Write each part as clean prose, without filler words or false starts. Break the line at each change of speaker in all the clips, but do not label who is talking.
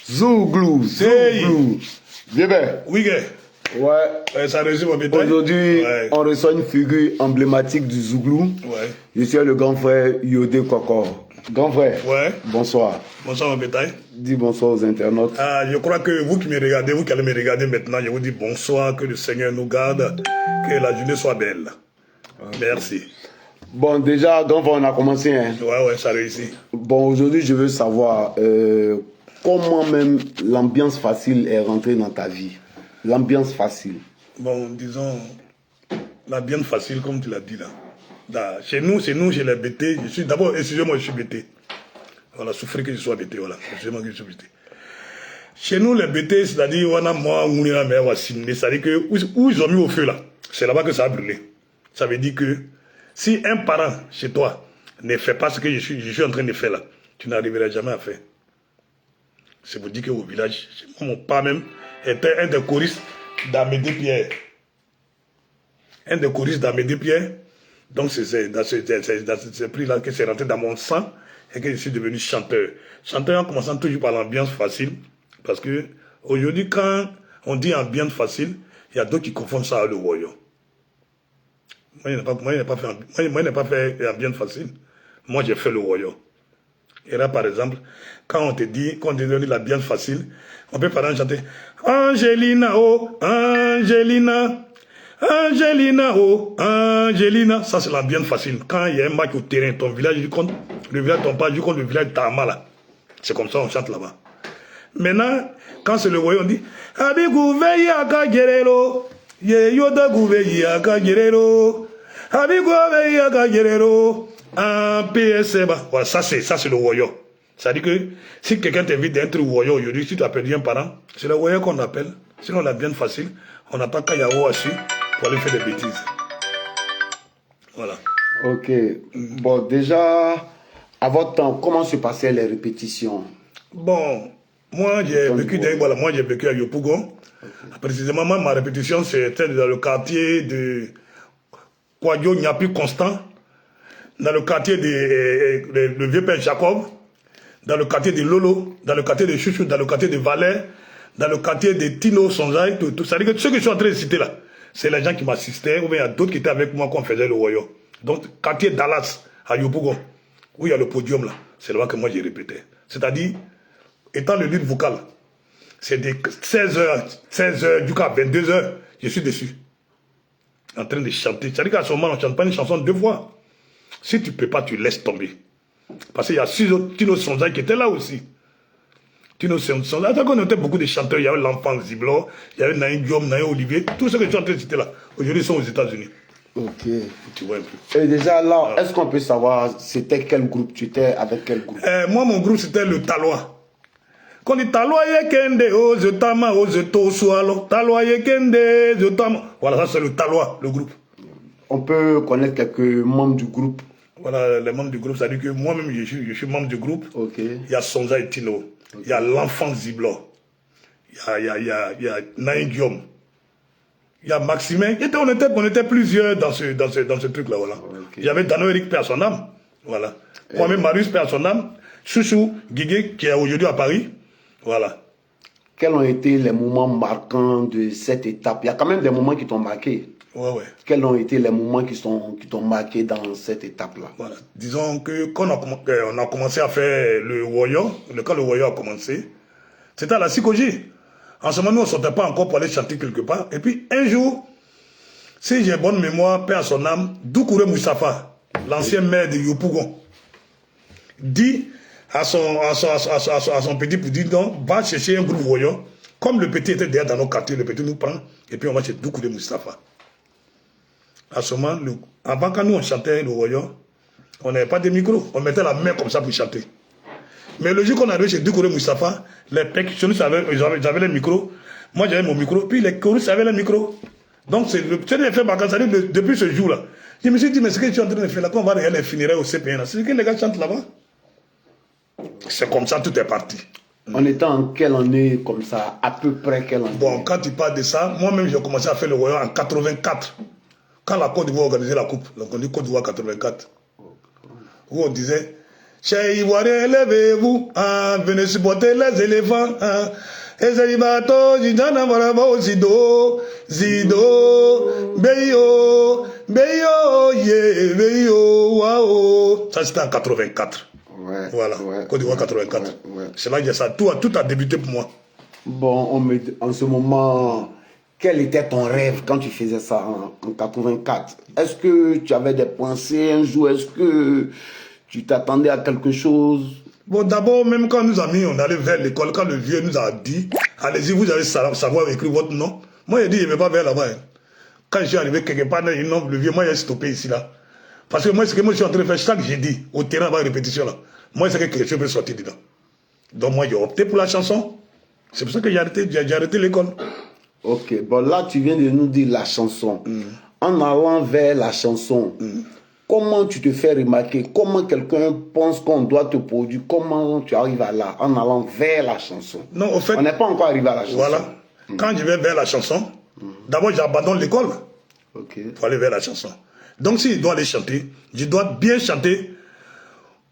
Zouglou, Zouglou. Bien, ben.
Oui, gars.
Ouais.
Ça résume mon bétail.
Aujourd'hui, on reçoit une figure emblématique du Zouglou.
Ouais.
Je suis le grand frère Yodé Kokor. Grand frère.
Ouais.
Bonsoir.
Bonsoir, mon bétail.
Dis bonsoir aux internautes.
Je crois que vous qui me regardez, vous qui allez me regarder maintenant, je vous dis bonsoir, que le Seigneur nous garde, que la journée soit belle. Merci.
Bon, déjà, grand frère, on a commencé. Hein.
Ouais, ça réussit.
Bon, aujourd'hui, je veux savoir comment même l'ambiance facile est rentrée dans ta vie. L'ambiance facile.
Bon, disons, l'ambiance facile, comme tu l'as dit là. Chez nous, chez les BT, je suis d'abord, excusez-moi, je suis BT. Voilà, souffrez que je sois BT, voilà. Excusez-moi que je suis BT. Chez nous, les BT, c'est-à-dire, on a moi, on est là, mais on va signer. C'est-à-dire que, où ils ont mis au feu là, c'est là-bas que ça a brûlé. Ça veut dire que, si un parent chez toi ne fait pas ce que je suis en train de faire là, tu n'arriveras jamais à faire. C'est pour dire qu'au village, mon père même était un des choristes d'Amédée Pierre. Un des choristes d'Amédée Pierre. Donc c'est dans ce prix-là que c'est rentré dans mon sang et que je suis devenu chanteur. Chanteur en commençant toujours par l'ambiance facile. Parce que aujourd'hui, quand on dit ambiance facile, il y a d'autres qui confondent ça avec le royaume. Moi, je n'ai pas fait ambiance facile. Moi, j'ai fait le royaume. Et là, par exemple, quand on te dit l'ambiance facile, on peut par exemple chanter Angelina, oh, Angelina, Angelina, oh, Angelina. Ça, c'est l'ambiance facile. Quand il y a un match au terrain, ton village, le village tombe pas, du coup, le village Tama là. C'est comme ça, on chante là-bas. Maintenant, quand c'est le royaume, on dit Abigou veille à Kagerero, Yoda gouveille à Kagerero, Abigou veille à Kagerero, en PSBA. Voilà, ça c'est le royaume. C'est-à-dire que si quelqu'un t'invite d'être au royaume aujourd'hui, si tu appelles un parent, c'est le royaume qu'on appelle. Sinon, on a bien facile. On attend quand il y a assis pour aller faire des bêtises. Voilà.
Ok. Bon, déjà, à votre temps, comment se passaient les répétitions?
Bon, moi j'ai vécu à Yopougon. Okay. Précisément, ma répétition, c'était dans le quartier de Kwadjo Nyapi Constant, dans le quartier de le vieux père Jacob, dans le quartier de Lolo, dans le quartier de Chouchou, dans le quartier de Valais, dans le quartier de Tino Sonzai, tout. C'est-à-dire que ceux que je suis en train de citer là, c'est les gens qui m'assistaient, ou bien il y a d'autres qui étaient avec moi quand on faisait le royaume. Donc, quartier Dallas, à Yopougon, où il y a le podium là, c'est là que moi j'ai répété. C'est-à-dire, étant le lead vocal, c'est de 16h jusqu'à 22h, je suis dessus, en train de chanter. C'est-à-dire qu'à ce moment, on ne chante pas une chanson deux fois. Si tu ne peux pas, tu laisses tomber. Parce qu'il y a 6 autres Tino Sonzai qui étaient là aussi. Tino Sonzai, on était beaucoup de chanteurs. Il y avait l'enfant Ziblo, il y avait Naïm Diom, Naïm Olivier. Tous ceux que je suis en train de citer là, aujourd'hui, ils sont aux États-Unis.
Ok.
Tu vois un peu.
Et déjà là, est-ce qu'on peut savoir c'était quel groupe? Tu étais avec quel groupe?
Moi, mon groupe, c'était le Talois. Quand on dit Talois Yekende, oh, je tama, oh, je tosualo. Talois Yekende, je tama. Voilà, ça c'est le Talois, le groupe.
On peut connaître quelques membres du groupe.
Voilà, les membres du groupe, c'est-à-dire que moi-même, je suis membre du groupe.
Ok.
Il y a Sonza et Tino. Okay. Il y a l'enfant Ziblo. Il y a Naïm Diom. Il y a Maximin. On était plusieurs dans ce truc-là, voilà. Okay. Il y avait Dano Eric, père son âme. Voilà. Moi-même, Marius, père son âme. Chouchou, Guigué, qui est aujourd'hui à Paris. Voilà.
Quels ont été les moments marquants de cette étape? Il y a quand même des moments qui t'ont marqué.
Ouais.
Quels ont été les moments qui t'ont marqué dans cette étape-là?
Voilà. Disons que quand on a commencé à faire le royaume, quand le royaume a commencé, c'était à la psychologie. En ce moment, nous, on ne sortait pas encore pour aller chanter quelque part. Et puis, un jour, si j'ai bonne mémoire, paix à son âme, Doukouré Moussafa, l'ancien maire de Yopougon, dit à son petit pour dire non, va chercher un groupe royaume. Comme le petit était déjà dans nos quartiers, le petit nous prend, et puis on va chez Doukouré Moussafa. À ce moment, avant quand nous on chantait le royaume, on n'avait pas de micro, on mettait la main comme ça pour chanter. Mais le jour qu'on arrivait chez Doukouré Moussafa, les percussionnistes avaient les micros, moi j'avais mon micro, puis les choristes avaient les micros. Donc c'est l'effet marquant, depuis ce jour-là. Je me suis dit, mais ce que je suis en train de faire là, quand on va regarder les funérailles au CPN, c'est que les gars chantent là-bas. C'est comme ça, tout est parti.
On était en quelle année comme ça, à peu près quelle année?
Bon, quand tu parles de ça, moi-même j'ai commencé à faire le royaume en 84. Quand la Côte d'Ivoire organisait la coupe, donc on dit Côte d'Ivoire 84. Où on disait, Chers Ivoiriens, levez-vous, hein, venez supporter les éléphants. Hein. Et c'est bateau, Jidana Marabo, Zido, Zido, Beyo, Beyo, yeah, Beyo, waouh. Ça c'était en 84.
Ouais,
voilà,
ouais,
Côte d'Ivoire 84.
Ouais.
C'est là que ça, tout a débuté pour moi.
Bon, en ce moment, quel était ton rêve quand tu faisais ça en 84? Est-ce que tu avais des pensées un jour? Est-ce que tu t'attendais à quelque chose?
Bon, d'abord, même quand nous amis, on allait vers l'école, quand le vieux nous a dit, allez-y, vous allez savoir écrire votre nom. Moi, il dit, il ne va pas vers là-bas. Hein. Quand je suis arrivé quelque part, le vieux, moi, il a stoppé ici, là. Parce que moi, ce que moi, je suis en train de faire chaque jeudi, au terrain, avant la répétition, là, moi, c'est que quelque chose peut sortir dedans. Donc, moi, j'ai opté pour la chanson. C'est pour ça que j'ai arrêté l'école.
Ok, bon, là, tu viens de nous dire la chanson. En allant vers la chanson, comment tu te fais remarquer? Comment quelqu'un pense qu'on doit te produire? Comment tu arrives à là, en allant vers la chanson?
Non, au fait...
On n'est pas encore arrivé à la chanson.
Voilà. Quand je vais vers la chanson, d'abord, j'abandonne l'école pour aller vers la chanson. Donc, si je dois aller chanter, je dois bien chanter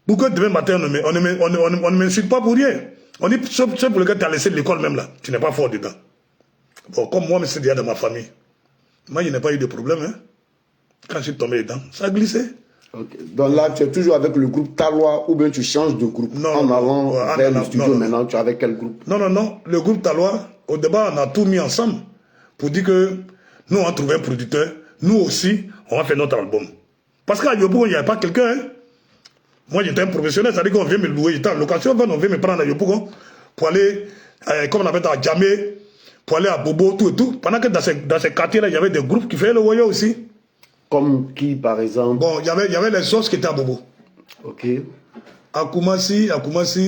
pour que demain matin, on ne m'insulte pas pour rien. On dit, c'est pour le gars qui a laissé l'école même là. Tu n'es pas fort dedans. Bon, comme moi, c'est déjà dans ma famille. Moi, je n'ai pas eu de problème. Hein. Quand je suis tombé dedans, ça a glissé.
Okay. Donc là, tu es toujours avec le groupe Talois ou bien tu changes de groupe?
Non,
en allant vers le studio
non.
maintenant, tu es avec quel groupe?
Non. Le groupe Talois, au départ, on a tout mis ensemble pour dire que nous, on a trouvé un producteur. Nous aussi, on va faire notre album. Parce qu'à Yopougon, il n'y avait pas quelqu'un. Hein. Moi, j'étais un professionnel, c'est-à-dire qu'on vient me louer. J'étais en location, on vient me prendre à Yopougon pour aller, comme on appelle ça, à Djamé, pour aller à Bobo, tout et tout. Pendant que dans ces quartiers-là, il y avait des groupes qui faisaient le voyage aussi.
Comme qui, par exemple?
Bon, il y avait les os qui étaient à Bobo.
Ok.
À Koumassi.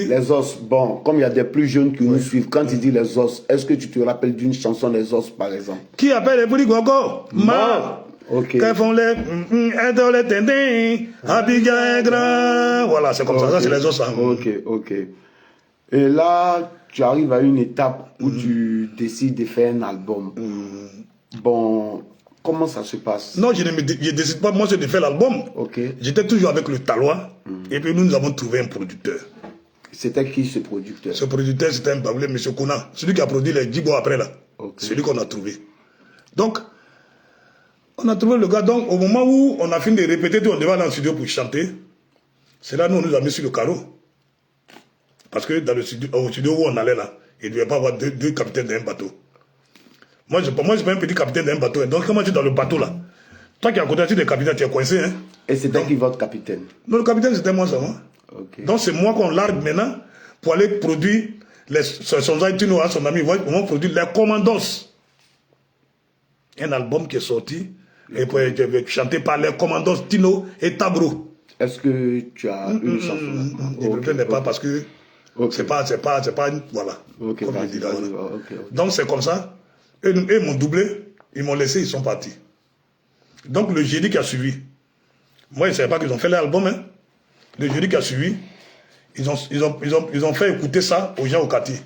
Les os, bon, comme il y a des plus jeunes qui nous suivent, quand tu dis les os, est-ce que tu te rappelles d'une chanson des os, par exemple?
Qui appelle les Pouliques encore? Ma.
Ok.
Qu'elles font les tendins, Abidjan grand. Voilà, c'est comme ça, c'est les os. Hein.
Ok. Et là, tu arrives à une étape où tu décides de faire un album. Bon, comment ça se passe?
Non, je décide pas, moi, je de faire l'album.
Ok.
J'étais toujours avec le Talois, et puis nous avons trouvé un producteur.
C'était qui ce producteur?
Ce producteur, c'était un Baoulé, M. Kouna, celui qui a produit les Djibo après là.
Okay.
Celui qu'on a trouvé. Donc, on a trouvé le gars. Donc, au moment où on a fini de répéter, on devait aller dans le studio pour chanter. C'est là nous, on nous a mis sur le carreau. Parce que dans le studio, au studio où on allait là, il ne devait pas avoir deux capitaines d'un bateau. Moi, je suis pas un petit capitaine d'un bateau. Donc, comment tu es dans le bateau là? Toi qui as côté des capitaines, tu es coincé. Hein?
Et c'était qui votre capitaine?
Non, le capitaine, c'était moi seulement.
Okay.
Donc, c'est moi qu'on largue maintenant pour aller produire son Aïtino à son ami. On va produire les Commandos. Un album qui est sorti et pour être chanté par les Commandos Tino et Tabro.
Est-ce que tu as une chanson?
Il ne le prenait pas parce que c'est pas voilà. Donc c'est comme ça. Et ils m'ont doublé, ils m'ont laissé, ils sont partis. Donc le jeudi qui a suivi, moi je ne savais pas qu'ils ont fait l'album. Hein. Le jeudi qui a suivi, ils ont fait écouter ça aux gens au quartier.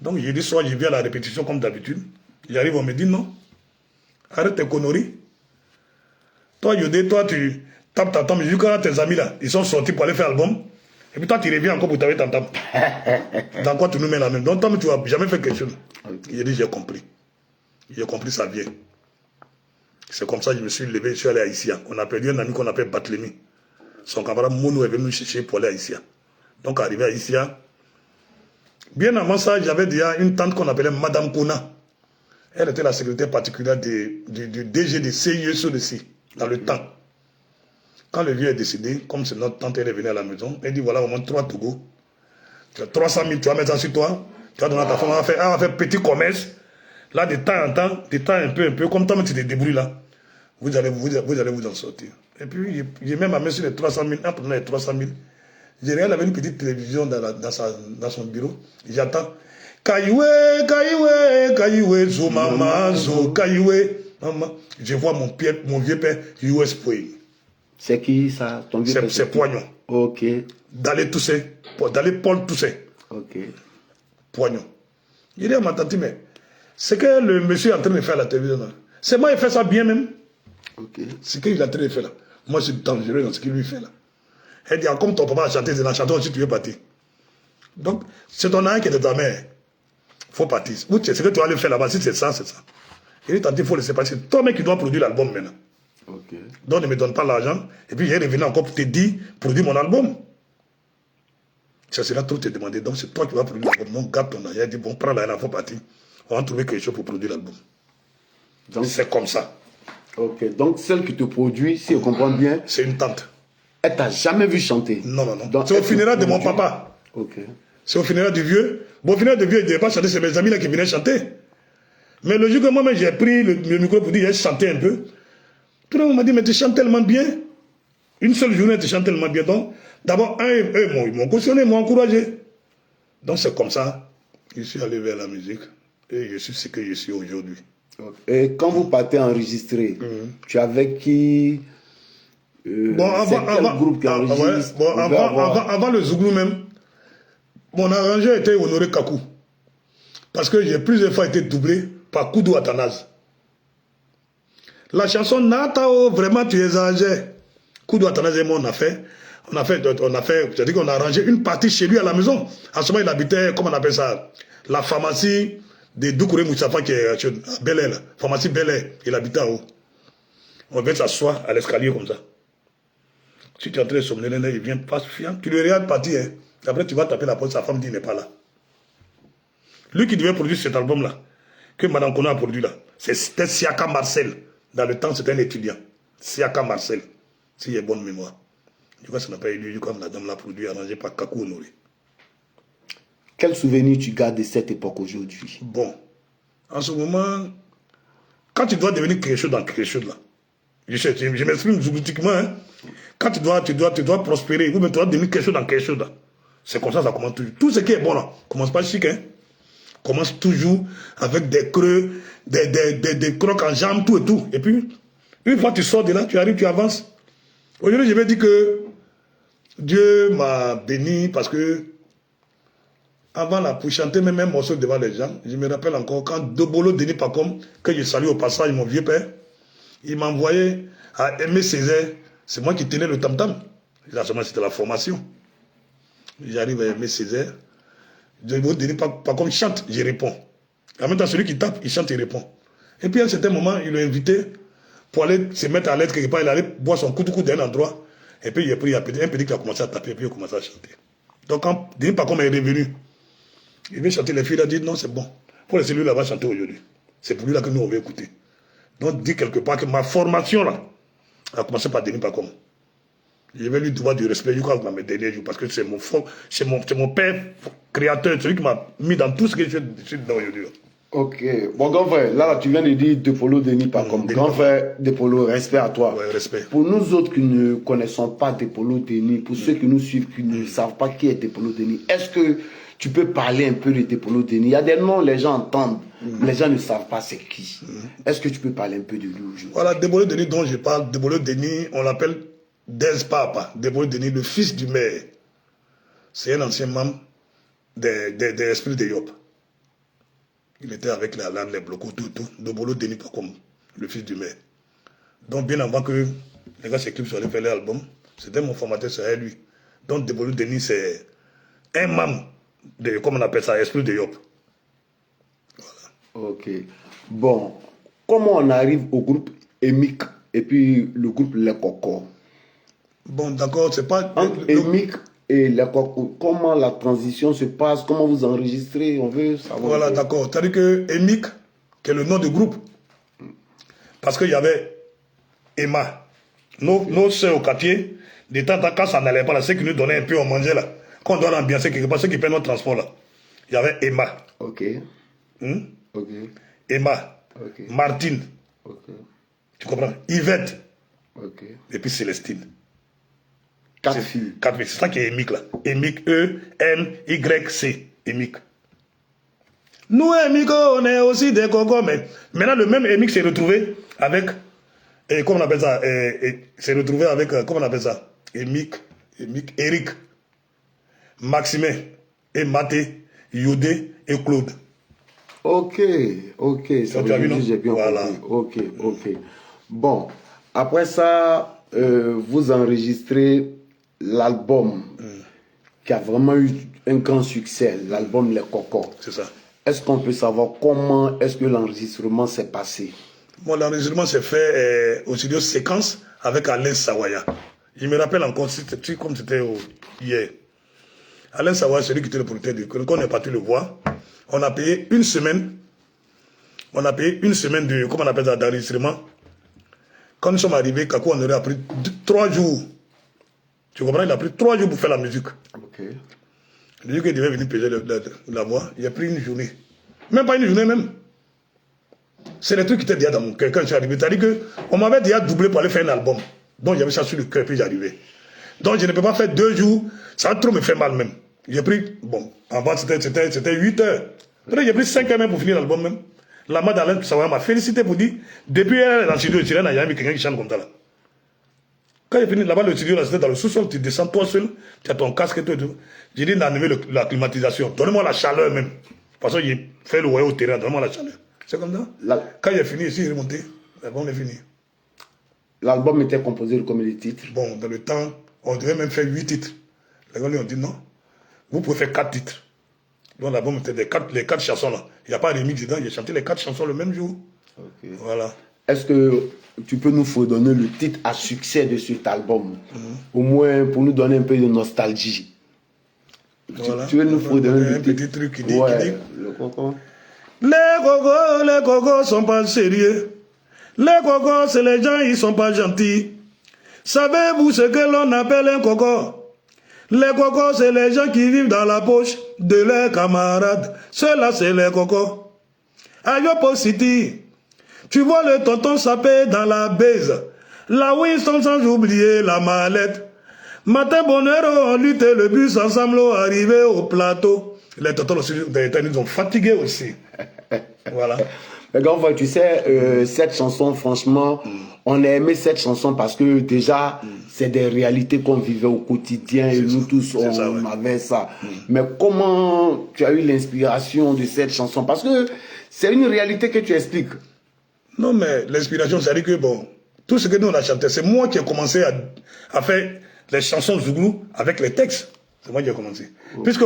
Donc jeudi soir, je viens à la répétition comme d'habitude. J'arrive, on me dit non. Arrête tes conneries. Toi, Yodé, toi, tu tapes ta tombe. Jusqu'à là, tes amis là, ils sont sortis pour aller faire l'album. Et puis toi, tu reviens encore pour taper ta tombe. Dans quoi tu nous mets la même? Donc, toi, tu n'as jamais fait quelque chose. Okay. J'ai dit, j'ai compris. J'ai compris, ça vient. C'est comme ça que je me suis levé, je suis allé à Issia. On a perdu un ami qu'on appelle Batlemi. Son camarade Mono est venu nous chercher pour aller à Issia. Donc, arrivé à Issia, bien avant ça, j'avais déjà une tante qu'on appelait Madame Kouna. Elle était la secrétaire particulière du DG de CIE dessus, dans le temps. Quand le vieux est décédé, comme c'est notre tante, elle est venue à la maison, elle dit voilà, au moins 3 Togo. Tu as 300 000, tu vas mettre ça sur toi, tu vas donner à ta femme, elle va faire petit commerce. Là, de temps en temps, un peu, comme toi, tu te débrouilles là, vous allez vous en sortir. Et puis, j'ai même amené sur les 300 000, en prenant les 300 000. J'ai regardé, il avait une petite télévision dans son bureau, j'attends. Kaiwe, zo mama, zo kaiwe, maman. Je vois mon vieux père, US Poing.
C'est qui ça, ton vieux père?
C'est Poignon.
Ok.
D'aller Paul Toussaint.
Ok.
Poignon. Il dit à ma tante, mais c'est que le monsieur est en train de faire à la télévision là. C'est moi qui fais ça bien même.
Ok.
C'est qu'il est en train de faire là. Moi, je suis dangereux dans ce qu'il lui fait là. Elle dit, ah, comme ton papa a chanté, c'est dans la chanson aussi, tu veux partir. Donc, c'est ton âme qui est de ta mère. Il faut partir. Ce que tu vas aller faire là-bas, si c'est ça, c'est ça. Il dit, il faut laisser passer. C'est toi-même qui dois produire l'album maintenant.
Ok.
Donc, ne me donne pas l'argent. Et puis, il est revenu encore pour te dire, produis mon album. Ça sera trop te demander. Donc, c'est toi qui vas produire l'album. Donc, garde ton argent. Il dit, bon, prends l'argent, il faut partir. On va trouver quelque chose pour produire l'album. Donc, c'est comme ça.
Ok. Donc, celle qui te produit, si je comprends bien,
c'est une tante.
Elle t'a jamais vu chanter?
Non, non, non. C'est au funérail de mon papa.
Ok.
C'est au funérail du vieux. Bon, au funérail du vieux, il ne devait pas chanter, c'est mes amis là qui venaient chanter. Mais le jour que moi-même j'ai pris le micro pour dire, j'ai chanté un peu. Tout le monde m'a dit, mais tu chantes tellement bien. Une seule journée, tu chantes tellement bien. Donc, d'abord, eux, ils m'ont cautionné, ils m'ont encouragé. Donc, c'est comme ça. Je suis allé vers la musique. Et je suis ce que je suis aujourd'hui.
Et quand vous partez enregistrer, tu es avec qui?
Bon, avant,
groupe qui enregistre?
Bon, avant le Zouglou même, mon arrangeur était Honoré Kakou. Parce que j'ai plusieurs fois été doublé par Koudou Athanase. La chanson Natao, vraiment tu exagères. Koudou Athanase et moi on a fait, c'est-à-dire qu'on a arrangé une partie chez lui à la maison. À ce moment il habitait, comment on appelle ça, la pharmacie de Doukouré Moussafa qui est à Bel-Air, pharmacie Bel-Air, il habitait en haut. On vient s'asseoir à l'escalier comme ça. Si tu es en train de somnoler, il vient pas fiant. Tu le regardes partir. Hein. Après, tu vas taper la porte, sa femme dit il n'est pas là. Lui qui devait produire cet album-là, que Madame Kono a produit là, c'était Siaka Marcel. Dans le temps, c'était un étudiant. Siaka Marcel, si j'ai bonne mémoire. Du coup, ça n'a pas élu comme la dame l'a produit, arrangé par Kakou Honoré.
Quel souvenir tu gardes de cette époque aujourd'hui?
Bon, en ce moment, quand tu dois devenir quelque chose dans quelque chose là, je m'exprime zoologiquement, hein. Quand tu dois prospérer, ou bien tu dois devenir quelque chose dans quelque chose là. C'est comme ça commence toujours. Tout ce qui est bon là, commence pas chic, hein. Commence toujours avec des creux, des crocs en jambes, tout et tout. Et puis, une fois que tu sors de là, tu arrives, tu avances. Aujourd'hui, je vais dire que Dieu m'a béni parce que avant là, pour chanter même un morceau devant les gens, je me rappelle encore quand Dobolo Denis Pacom, que je salue au passage, mon vieux père, il m'a envoyé à Aimé Césaire. C'est moi qui tenais le tam-tam. Là, c'était la formation. J'arrive à Aimé Césaire. Dobolo Denis Pacom chante, je réponds. En même temps, celui qui tape, il chante, il répond. Et puis à un certain moment, il l'a invité pour aller se mettre à l'aide quelque part. Il allait boire son coup de coude d'un endroit. Et puis il a pris un petit qui a commencé à taper, et puis il a commencé à chanter. Donc quand Denis Pacom est revenu, il veut chanter, les filles, il a dit non, c'est bon. Il faut laisser lui là-bas chanter aujourd'hui. C'est pour lui là que nous on veut écouter. Donc dit quelque part que ma formation là a commencé par Denis Pacom. Je vais lui devoir du respect, je crois que mes derniers jours, parce que c'est mon père créateur, celui qui m'a mis dans tout ce que je suis dedans aujourd'hui.
Ok. Bon, grand frère, là, tu viens de dire Depolo Denis Pacom. Grand frère Depolo, respect à toi.
Ouais, respect.
Pour nous autres qui ne connaissons pas Depolo Denis, pour ceux qui nous suivent, qui ne savent pas qui est Depolo Denis, est-ce que tu peux parler un peu de Depolo Denis? Il y a des noms, les gens entendent, les gens ne savent pas c'est qui. Est-ce que tu peux parler un peu de lui aujourd'hui? Voilà,
Depolo Denis dont je parle, Depolo Denis, on l'appelle Des Papa. Depolo Denis, le fils du maire. C'est un ancien membre des esprits de Yop. Il était avec la lame, les blocos, tout. Depolo Denis Pacom, le fils du maire. Donc, bien avant que les gars s'équipent sur les faire l'album, c'était mon formateur, c'est lui. Donc, Depolo Denis, c'est un membre de, comme on appelle ça, esprit de Yop.
Voilà. Ok. Bon, comment on arrive au groupe EMIC et puis le groupe Les Cocos?
Bon, d'accord, c'est pas...
Entre EMIC et Les Cocos, comment la transition se passe? Comment vous enregistrez? On veut savoir.
Voilà, d'accord. C'est-à-dire que EMIC, qui est le nom du groupe, parce qu'il y avait Emma, nos soeurs au quartier, de temps en temps, quand ça n'allait pas là, ceux qui nous donnaient un peu, on mangeait là. Quand on doit l'ambiancer quelque part, ceux qui paient notre transport là, il y avait Emma.
Ok. Ok.
Emma.
Ok.
Martine.
Ok.
Tu comprends? Yvette.
Ok.
Et puis Célestine.
4 filles.
4 filles. C'est ça qui est EMIC là. EMIC, E-M-Y-C. EMIC. Nous, EMIC, on est aussi des cocos, mais maintenant le même EMIC s'est retrouvé avec, comment on appelle ça, s'est retrouvé avec, comment on appelle ça, EMIC, Eric, Maximin, et Maté, Yodé et Claude.
Ok. Ça
tu as vu, non?
j'ai bien
voilà.
compris. Ok. Bon, après ça, vous enregistrez l'album qui a vraiment eu un grand succès, l'album Les Cocos.
C'est ça.
Est-ce qu'on peut savoir comment est-ce que l'enregistrement s'est passé?
Bon, l'enregistrement s'est fait au studio Séquence avec Alain Sawaya. Je me rappelle encore, comme c'était hier. Alain Sawaya, celui qui était le producteur du quand on est parti le voir, on a payé une semaine. On a payé une semaine de, comment on appelle ça, d'enregistrement. Quand nous sommes arrivés, Kakou, on aurait pris 3 jours. Tu comprends? Il a pris 3 jours pour faire la musique.
Ok.
Le jour qu'il devait venir payer la voix, il a pris une journée. Même pas une journée même. C'est les trucs qui étaient déjà dans mon cœur quand je suis arrivé. C'est-à-dire qu'on m'avait déjà doublé pour aller faire un album. Donc j'avais ça sur le cœur, puis j'arrivais. Donc je ne peux pas faire 2 jours, ça va trop me faire mal même. J'ai pris, bon, avant c'était 8 heures. Après j'ai pris 5 heures même pour finir l'album même. La madame Sawaya m'a félicité pour dire, depuis elle est dans le studio, il n'y a jamais quelqu'un qui chante comme ça là. Quand j'ai fini là-bas, le studio, là, c'était dans le sous-sol, tu descends toi seul, tu as ton casque et tout. J'ai dit d'enlever la climatisation. Donnez-moi la chaleur même. Parce que j'ai fait le voyage au terrain, donnez-moi la chaleur. C'est comme ça. Quand j'ai fini ici, j'ai remonté. Bon, on est fini.
L'album était composé de combien de titres?
Bon, dans le temps, on devait même faire 8 titres. Les gars lui ont dit non. Vous pouvez faire 4 titres. Donc l'album était les 4 chansons là. Il n'y a pas de remix dedans, j'ai chanté les 4 chansons le même jour. Okay. Voilà.
Est-ce que tu peux nous redonner le titre à succès de cet album? Au moins pour nous donner un peu de nostalgie.
Voilà.
Tu veux nous redonner
un petit truc qui dit,
le coco.
Les cocos sont pas sérieux. Les cocos, c'est les gens, ils sont pas gentils. Savez-vous ce que l'on appelle un coco? Les cocos, c'est les gens qui vivent dans la poche de leurs camarades. Ceux-là, c'est les cocos. À Yopo City, tu vois le tonton sapé dans la baise. La Winston sans oublier la mallette. Matin bonheur, on lutte le bus ensemble, arrivé au plateau. Les tontons aussi, ils ont fatigué aussi. Voilà.
Mais gars, tu sais, cette chanson, franchement, on a aimé cette chanson parce que déjà, c'est des réalités qu'on vivait au quotidien et nous tous, on avait ça. Mais comment tu as eu l'inspiration de cette chanson? Parce que c'est une réalité que tu expliques.
Non, mais l'inspiration, c'est-à-dire que, bon, tout ce que nous on a chanté, c'est moi qui ai commencé à faire les chansons Zouglou avec les textes. C'est moi qui ai commencé. Puisque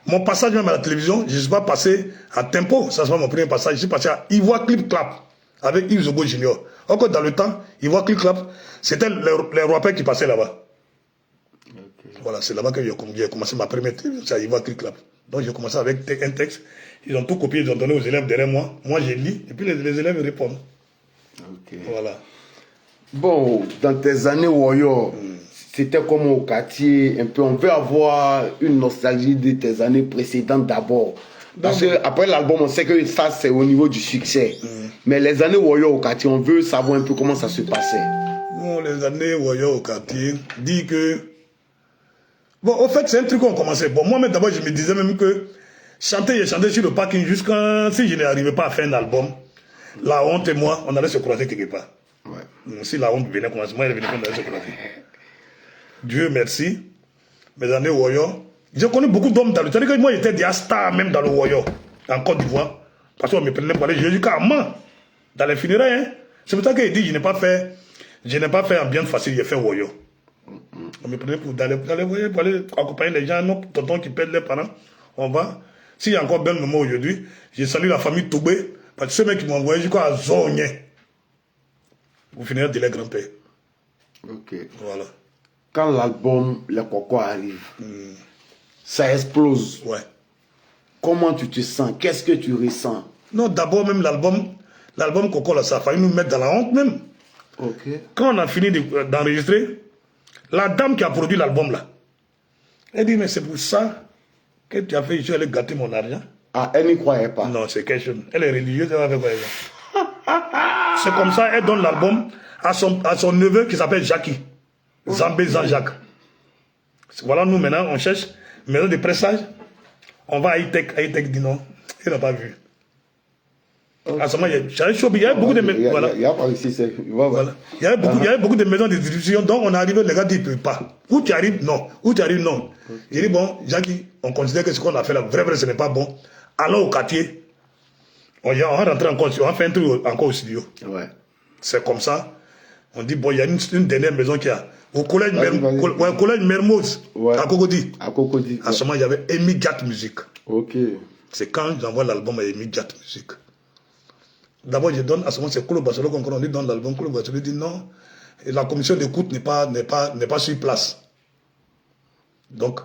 mon passage même à la télévision, je ne suis pas passé à Tempo, ça c'est pas mon premier passage, je suis passé à Ivoire Clip Clap avec Yves Zogo Junior. Encore dans le temps, Ivoire Clip Clap, c'était les rappeurs qui passaient là-bas. Okay. Voilà, c'est là-bas que j'ai commencé ma première télévision, c'est à Ivoire Clip Clap. Donc j'ai commencé avec un texte, ils ont tout copié, ils ont donné aux élèves derrière moi. Moi j'ai lu, et puis les élèves répondent.
Okay.
Voilà.
Bon, dans tes années Warrior, c'était comme au quartier, un peu, on veut avoir une nostalgie de tes années précédentes d'abord. Parce qu'après l'album, on sait que ça, c'est au niveau du succès. Mais les années Warrior au quartier, on veut savoir un peu comment ça se passait.
Bon, les années Warrior au quartier, dit que... Bon, au fait, c'est un truc qu'on commençait. Bon, moi-même, d'abord, je me disais même que j'ai chanté sur le parking jusqu'à... Si je n'arrivais pas à faire un album, la honte et moi, on allait se croiser quelque part. Ouais. Si la honte venait commencer, moi, elle venait, on allait se croiser. Dieu merci, mes années Warrior. J'ai connu beaucoup d'hommes dans le... C'est-à-dire que moi, j'étais déjà star même dans le Warrior, en Côte d'Ivoire. Parce qu'on me prenait pour aller jouer carrément dans les funérailles. Hein. C'est pour ça qu'il dit, je n'ai pas fait ambiance facile, j'ai fait Warrior. On me prenait pour aller accompagner les gens, nos tontons qui perdent leurs parents. On va. S'il y a encore bel moment aujourd'hui, j'ai salué la famille Toubé, parce que ceux mecs qui m'ont envoyé jusqu'à Zogné. Vous finirez de les grands-pères.
Ok.
Voilà.
Quand l'album Les Cocos arrive, ça explose.
Ouais.
Comment tu te sens? Qu'est-ce que tu ressens?
Non, d'abord même l'album Coco, là, ça a failli nous mettre dans la honte même.
Ok.
Quand on a fini d'enregistrer, la dame qui a produit l'album là, elle dit, mais c'est pour ça que tu as fait, je vais aller gâter mon argent.
Ah, elle n'y croyait pas.
Non, c'est quelque chose. Elle est religieuse, elle va faire quoi? C'est comme ça, elle donne l'album à son neveu qui s'appelle Jackie. Zambé Jean-Jacques. Voilà, nous maintenant, on cherche maison de pressage. On va à Itech. Itech dit non, il n'a pas vu. Okay. À ce moment, il y avait beaucoup de maisons. Voilà. Il y avait beaucoup de maisons de distribution, donc on arrive, les gars disent, il ne peut pas. Où tu arrives, non. Où tu arrives, non. Okay. J'ai dit, bon, Jackie, on considère que ce qu'on a fait là, vrai, ce n'est pas bon. Allons au quartier. On va rentrer encore, on va faire un truc encore au studio.
Ouais.
C'est comme ça. On dit, bon, il y a une dernière maison qui a Au collège, collège Mermoz,
ouais.
à Cocody.
À Cocody.
À ce moment, il y avait Amy Gat Music.
Ok.
C'est quand j'envoie l'album à Amy Gat Music. D'abord, je donne, à ce moment, c'est Claude Bassolo qu'on dit dans l'album. Claude Bassolo dit non, et la commission d'écoute n'est pas sur place. Donc,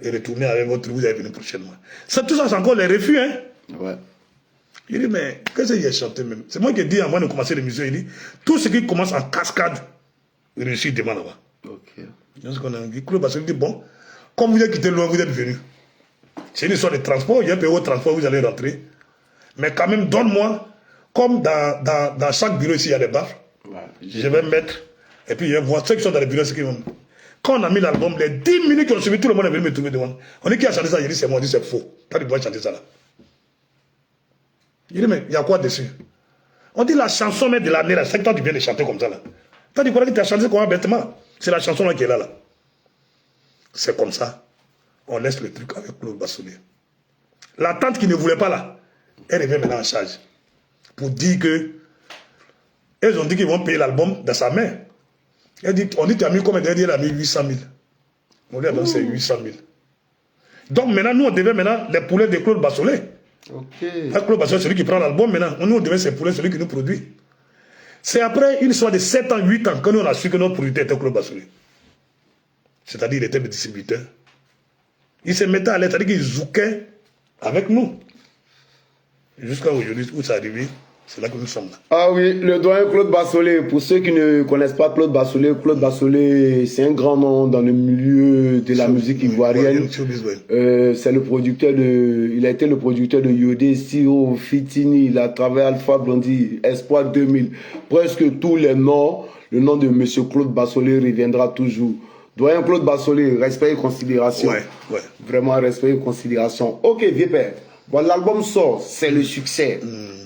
et retournez avec votre, vous allez venir prochainement. Ça, tout ça, c'est encore les refus, hein.
Ouais.
Il dit, mais qu'est-ce qu'il a chanté même? C'est moi qui ai dit avant de commencer l'émission, il dit, tout ce qui commence en cascade, réussit demain là-bas.
Ok.
Donc, on a dit, Claude Bassolo dit, bon, comme vous êtes quitté loin, vous êtes venu. C'est une histoire de transport, il y a un peu au transport, vous allez rentrer. Mais quand même, donne-moi, comme dans chaque bureau ici, il y a des bars, ouais. Je vais mettre, et puis je vais voir ceux qui sont dans les bureaux, ce qui vont. Quand on a mis l'album, les 10 minutes qui ont suivi, tout le monde est venu me trouver devant. On dit qui a chanté ça? Il dit c'est moi, on dit c'est faux. Toi, tu dois chanter ça là. Il dit mais il y a quoi dessus? On dit la chanson mais de l'année là, c'est que toi tu viens de chanter comme ça là. Toi tu crois que tu as chanté comme bêtement? C'est la chanson là qui est là. C'est comme ça. On laisse le truc avec Claude Bassolo. La tante qui ne voulait pas là, elle revient maintenant en charge. Pour dire que, elles ont dit qu'ils vont payer l'album dans sa main. Elle dit, on dit, tu as mis combien? Elle a mis 800 000. On lui a dit, c'est 800 000. Donc maintenant, nous, on devait maintenant les poulets de Claude Bassolo. Ok. Claude Bassolo, celui qui prend l'album maintenant. Nous, on devait ces poulets, celui qui nous produit. C'est après une histoire de 7 ans, 8 ans, que nous, on a su que notre producteur était Claude Bassolo. C'est-à-dire, il était le distributeur. Il se mettait à l'aise, c'est-à-dire qu'il zoukait avec nous. Jusqu'à aujourd'hui, où c'est arrivé, c'est là que nous sommes là. Ah
oui, le doyen Claude Bassolo. Pour ceux qui ne connaissent pas Claude Bassolo, c'est un grand nom dans le milieu de la musique ivoirienne. C'est le producteur il a été le producteur de Yodé, Siro, Fitini, il a travaillé Alpha Blondy, Espoir 2000. Presque tous les noms, le nom de monsieur Claude Bassolo reviendra toujours. Doyen Claude Bassolo, respect et considération.
Ouais.
Vraiment respect et considération. Ok, vieux père. Bon, l'album sort, c'est le succès.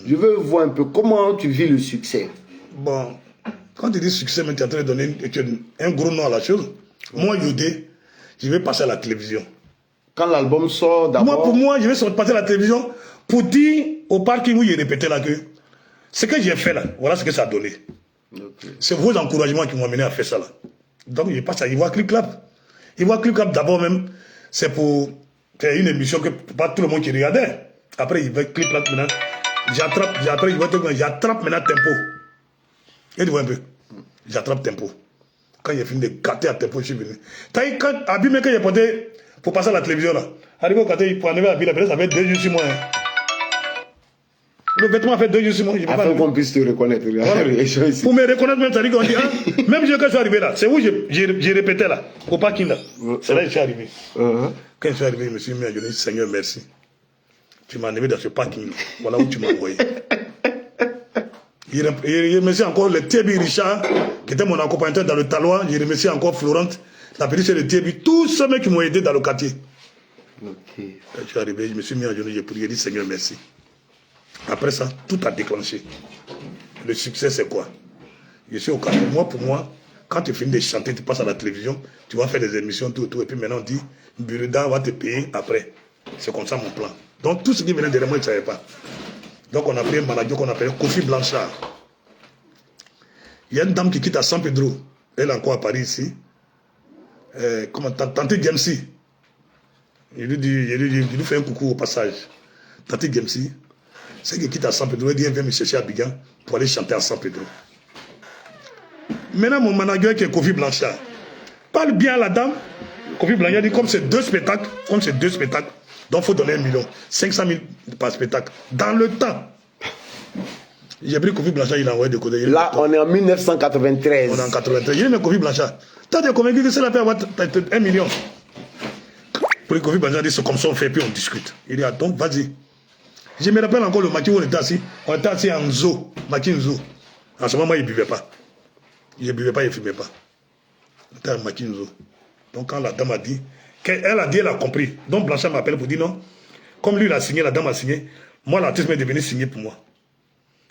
Je veux voir un peu comment tu vis le succès.
Bon, quand tu dis succès, tu es en train de donner un gros nom à la chose. Moi, Yodé, je vais passer à la télévision.
Quand l'album sort, d'abord...
Pour moi, je vais passer à la télévision pour dire au parking où il répétait là que ce que j'ai fait là, voilà ce que ça a donné. Okay. C'est vos encouragements qui m'ont amené à faire ça là. Donc, je passe à Ivoire Clip Clap. Ivoire Clip Clap, d'abord même, c'est pour faire une émission que pas tout le monde qui regardait. Après, il va Clip Clap maintenant. J'attrape maintenant Tempo. Et tu vois un peu. J'attrape Tempo. Quand il a fini de gâter à Tempo, je suis venu. Quand Abimé, quand il est porté pour passer à la télévision là, arrivé au quartier, il prenait Abimé, ça fait 2 jours sur moi. Le vêtement a fait 2 jours sur moi.
Afin qu'on puisse te reconnaître.
Voilà. Pour me reconnaître, même, ça dit qu'on dit, hein, même quand je suis arrivé là, c'est où j'ai répété là, au parking là. C'est là que je suis arrivé. Quand je suis arrivé, je me suis mis à dire, Seigneur, merci. Tu m'as enlevé dans ce parking. Voilà où tu m'as envoyé. Je remercie encore le Thierry Richard, qui était mon accompagnateur dans le Talois. Je remercie encore Florente, la petite de Thierry, tous ceux qui m'ont aidé dans le quartier. Okay. Quand je suis arrivé, je me suis mis à genoux, j'ai prié, j'ai dit Seigneur, merci. Après ça, tout a déclenché. Le succès, c'est quoi? Je suis au quartier. Pour moi, quand tu finis de chanter, tu passes à la télévision, tu vas faire des émissions, tout, et puis maintenant on dit, Buruda va te payer après. C'est comme ça mon plan. Donc tout ce qui venait derrière moi, je ne savais pas. Donc on a pris un manager qu'on appelle Kofi Blanchard. Il y a une dame qui quitte à San Pedro. Elle est encore à Paris ici. Tante Gemsi. Je lui fais un coucou au passage. Tante Gemsi, c'est qui quitte à San Pedro. Elle dit, elle vient me chercher à Abidjan pour aller chanter à San Pedro. Maintenant, mon manager qui est Kofi Blanchard parle bien à la dame. Kofi Blanchard dit, comme c'est 2 spectacles, donc il faut donner 1 million. 500 000 par spectacle. Dans le temps. J'ai pris Kofi Blanchard, il a envoyé de côté.
Là, on est en 1993.
On est en 93. J'ai dit, Kofi Blanchard, tu as convaincu que cela peut avoir 1 million. Pour Kofi Blanchard, dit, c'est comme ça on fait, puis on discute. Il dit, donc, vas-y. Je me rappelle encore le maquis où on était assis. On était assis en zoo, maquis en zoo. En ce moment, il ne buvait pas. Il ne buvait pas, il ne fumait pas. On était en maquis en zoo. Donc, quand la dame a dit, elle a dit, elle a compris. Donc Blanchard m'appelle pour dire non. Comme lui, il a signé, la dame a signé. Moi, l'artiste m'est devenu signer pour moi.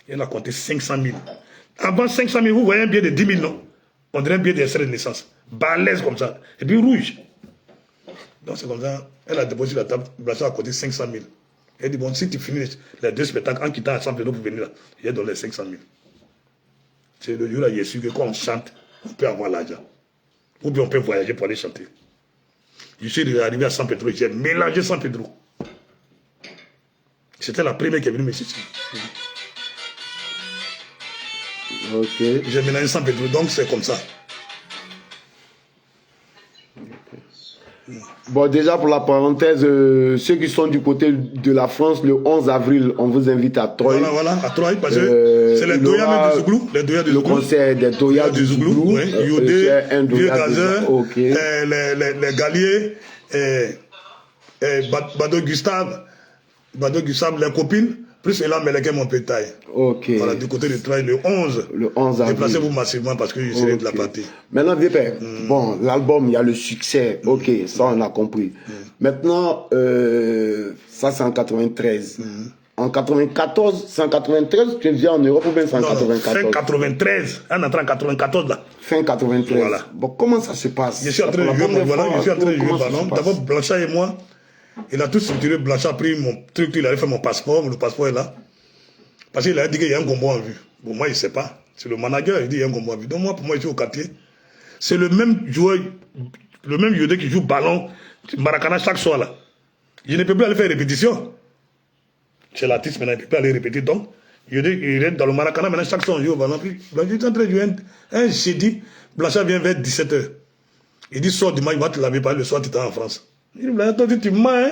Elle a compté 500 000. Avant 500 000, vous voyez un billet de 10 000, non? On dirait un billet d'extrait de naissance. Balèze comme ça. Et puis rouge. Donc c'est comme ça. Elle a déposé sur la table. Blanchard a compté 500 000. Elle dit, bon, si tu finis les 2 spectacles en quittant ensemble pour venir là, il a donné 500 000. C'est le jour là, il est sûr que quand on chante, on peut avoir l'argent. Ou bien on peut voyager pour aller chanter. Je suis arrivé à San Pedro, j'ai mélangé San Pedro. C'était la première qui est venue me chercher.
Ok.
J'ai mélangé San Pedro, donc c'est comme ça.
Bon, déjà pour la parenthèse, ceux qui sont du côté de la France, le 11 avril, on vous invite à Troyes.
Voilà, à Troyes, parce que c'est les Doya du Zouglou.
Le concert des Doya du Zouglou.
Yodé, Vieux Gazeur, les Galliers, Bado Gustave, les copines, plus Elan Meleke, mon pétail.
Ok.
Voilà, du côté de Troyes, le 11.
Le 11 avril.
Déplacez-vous massivement parce que je serai de la partie.
Maintenant, vieux père, bon, l'album, il y a le succès. Ok, ça, on a compris. Maintenant, ça, c'est en 93. En 94, c'est en 93, tu viens en Europe ou bien c'est en 94?
Fin 93, on entre en 94 là.
Fin 93.
Voilà.
Bon, comment ça se passe?
Je suis en train de jouer, je suis en train de jouer ballon. D'abord, Blanchard et moi, il a tout structuré. Blanchard a pris mon truc, il avait fait mon passeport, le passeport est là. Parce qu'il a dit qu'il y a un combo en vue. Bon, moi, il ne sait pas. C'est le manager, il dit qu'il y a un combo en vue. Donc, moi, pour moi, je suis au quartier. C'est le même joueur, le même Yodé qui joue ballon, Maracana chaque soir là. Je ne peux plus aller faire répétition. C'est l'artiste maintenant, il ne peut plus aller répéter. Donc, Yodé, il est dans le Maracana, maintenant chaque soir on joue au ballon. Puis, Blanchard est en train de jouer un jeudi. Blanchard vient vers 17h. Il dit, sors dimanche, il va te laver par le soir, tu es en France. Il dit, Blanchard, toi, tu mens, hein?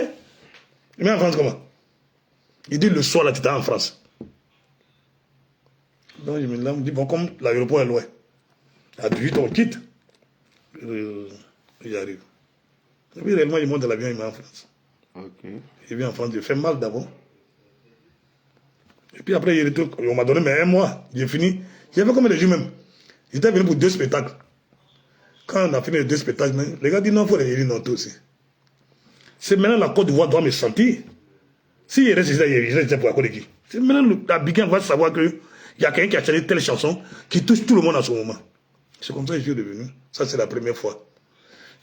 Il met en France comment? Il dit, le soir, là, tu es en France. Donc, je me dis, bon, comme l'aéroport est loin, à 18 on quitte. J'y arrive. Et puis, réellement, il monte de l'avion, il met en France.
Ok.
Il vient en France, il fait mal d'abord. Et puis après, il retourne. On m'a donné mais un mois. J'ai fini. J'ai fait comme les jours même. J'étais venu pour 2 spectacles. Quand on a fini les 2 spectacles, les gars disent non, il faut les non, toi aussi. C'est maintenant la Côte d'Ivoire doit me sentir. S'il reste ici, il reste pour la Côte d'Ivoire. C'est maintenant la Bigan va savoir qu'il y a quelqu'un qui a chanté telle chanson qui touche tout le monde à ce moment. C'est comme ça que je suis revenu. Ça, c'est la première fois.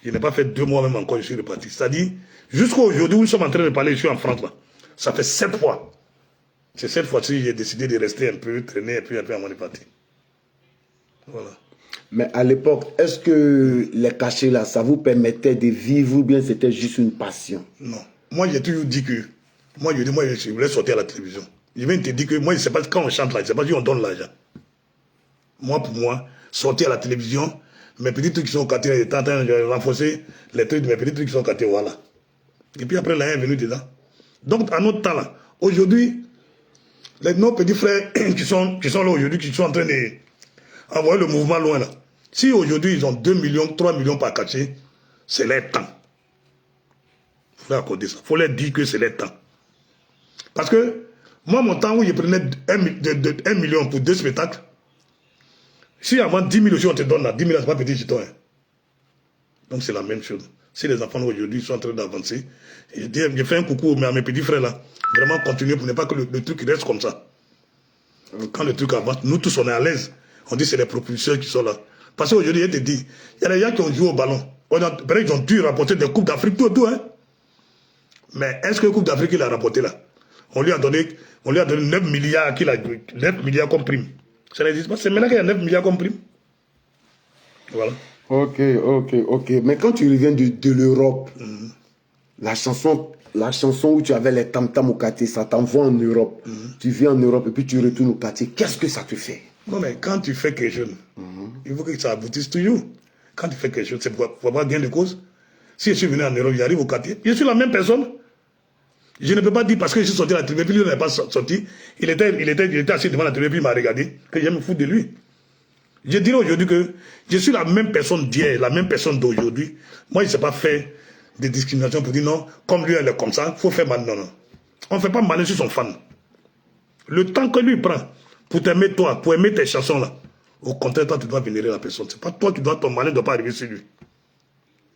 Je n'ai pas fait 2 mois même encore, je suis reparti. C'est-à-dire, jusqu'à aujourd'hui où nous sommes en train de parler, je suis en France là. Ça fait 7 fois. C'est cette fois-ci que j'ai décidé de rester un peu, traîner un peu avant de partir. Voilà.
Mais à l'époque, est-ce que les cachets là, ça vous permettait de vivre ou bien c'était juste une passion?
Non. Moi, j'ai toujours dit que, je voulais sortir à la télévision. Je viens de te dire que, moi, je ne sais pas quand on chante là, je ne sais pas si on donne l'argent. Moi, pour moi, sortir à la télévision, mes petits trucs qui sont au quartier, j'étais en train de renforcer les trucs de mes petits trucs qui sont au quartier, voilà. Et puis après, l'un est venu dedans. Donc, à notre temps là, aujourd'hui, nos petits frères qui sont là aujourd'hui, qui sont en train d'envoyer le mouvement loin là. Si aujourd'hui ils ont 2 millions, 3 millions par cachet, c'est leur temps. Il faut leur accorder ça. Il faut leur dire que c'est leur temps. Parce que moi, mon temps où je prenais 1 million pour 2 spectacles, si avant 10 000 aussi on te donne là, 10 000 c'est pas petit jeton. Hein. Donc c'est la même chose. Si les enfants aujourd'hui sont en train d'avancer, je fais un coucou à mes petits frères là. Vraiment continuer pour ne pas que le truc reste comme ça. Quand le truc avance, nous tous on est à l'aise. On dit c'est les propulseurs qui sont là. Parce qu'aujourd'hui, il te dit, il y a des gens qui ont joué au ballon. Ils ont dû rapporter des Coupes d'Afrique, tout. Hein. Mais est-ce que la Coupe d'Afrique, il a rapporté là? On lui a donné 9 milliards qu'il a 9 milliards comme prime. Ça n'existe pas. C'est maintenant qu'il y a 9 milliards comme prime. Voilà.
Ok. Mais quand tu reviens de l'Europe, la chanson où tu avais les tam-tam au quartier, ça t'envoie en Europe. Tu viens en Europe et puis tu retournes au quartier. Qu'est-ce que ça te fait?
Non, mais quand tu fais quelque chose, il faut que ça aboutisse toujours. Quand tu fais quelque chose, c'est pour avoir gain de cause. Si je suis venu en Europe, j'arrive au quartier, je suis la même personne. Je ne peux pas dire parce que je suis sorti de la télé, puis lui n'est pas sorti. Il était assis devant la télé, puis il m'a regardé, que je me fous de lui. Je dirais aujourd'hui que je suis la même personne d'hier, la même personne d'aujourd'hui. Moi, je ne sais pas faire des discriminations pour dire non, comme lui, elle est comme ça, il faut faire mal. Non. On ne fait pas mal sur son fan. Le temps que lui prend pour t'aimer toi, pour aimer tes chansons là, au contraire, toi, tu dois vénérer la personne. C'est pas toi, ton malin ne doit pas arriver sur lui.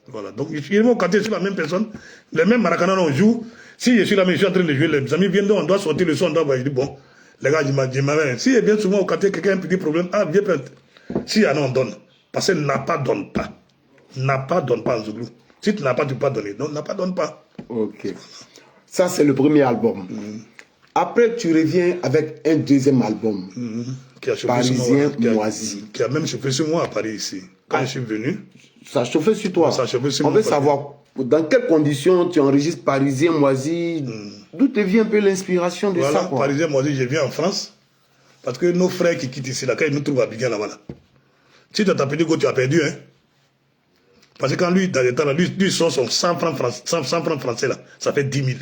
Voilà. Donc, je suis au quartier, je suis la même personne. Les mêmes Maracana, on joue. Si je suis là, mais je suis en train de jouer, les amis viennent, on doit sortir le son, on doit voir. Je dis, bon, les gars, je m'amène. Si bien souvent au quartier, quelqu'un a un petit problème, viens prendre. Si il y en a, on donne. Parce que n'a pas, donne pas. N'a pas, donne pas en Zouglou. Si tu n'as pas, tu ne peux pas donner. Donc, n'a pas, donne pas.
Ok. Ça, c'est le premier album. Après, tu reviens avec un deuxième album.
Qui a chauffé
Parisien
sur moi,
Moisi.
Qui a même chauffé sur moi à Paris ici. Quand je suis venu...
Ça chauffait sur toi.
Ça chauffait sur
On veut savoir dans quelles conditions tu enregistres Parisien Moisi. D'où te vient un peu l'inspiration de ça, quoi.
Parisien Moisi, je viens en France. Parce que nos frères qui quittent ici, là, quand ils nous trouvent à Biguin, là-bas, là. Si tu as perdu, tu as perdu, hein. Parce que quand lui, dans les temps, là, lui sort son 100 francs français, là, ça fait 10 000.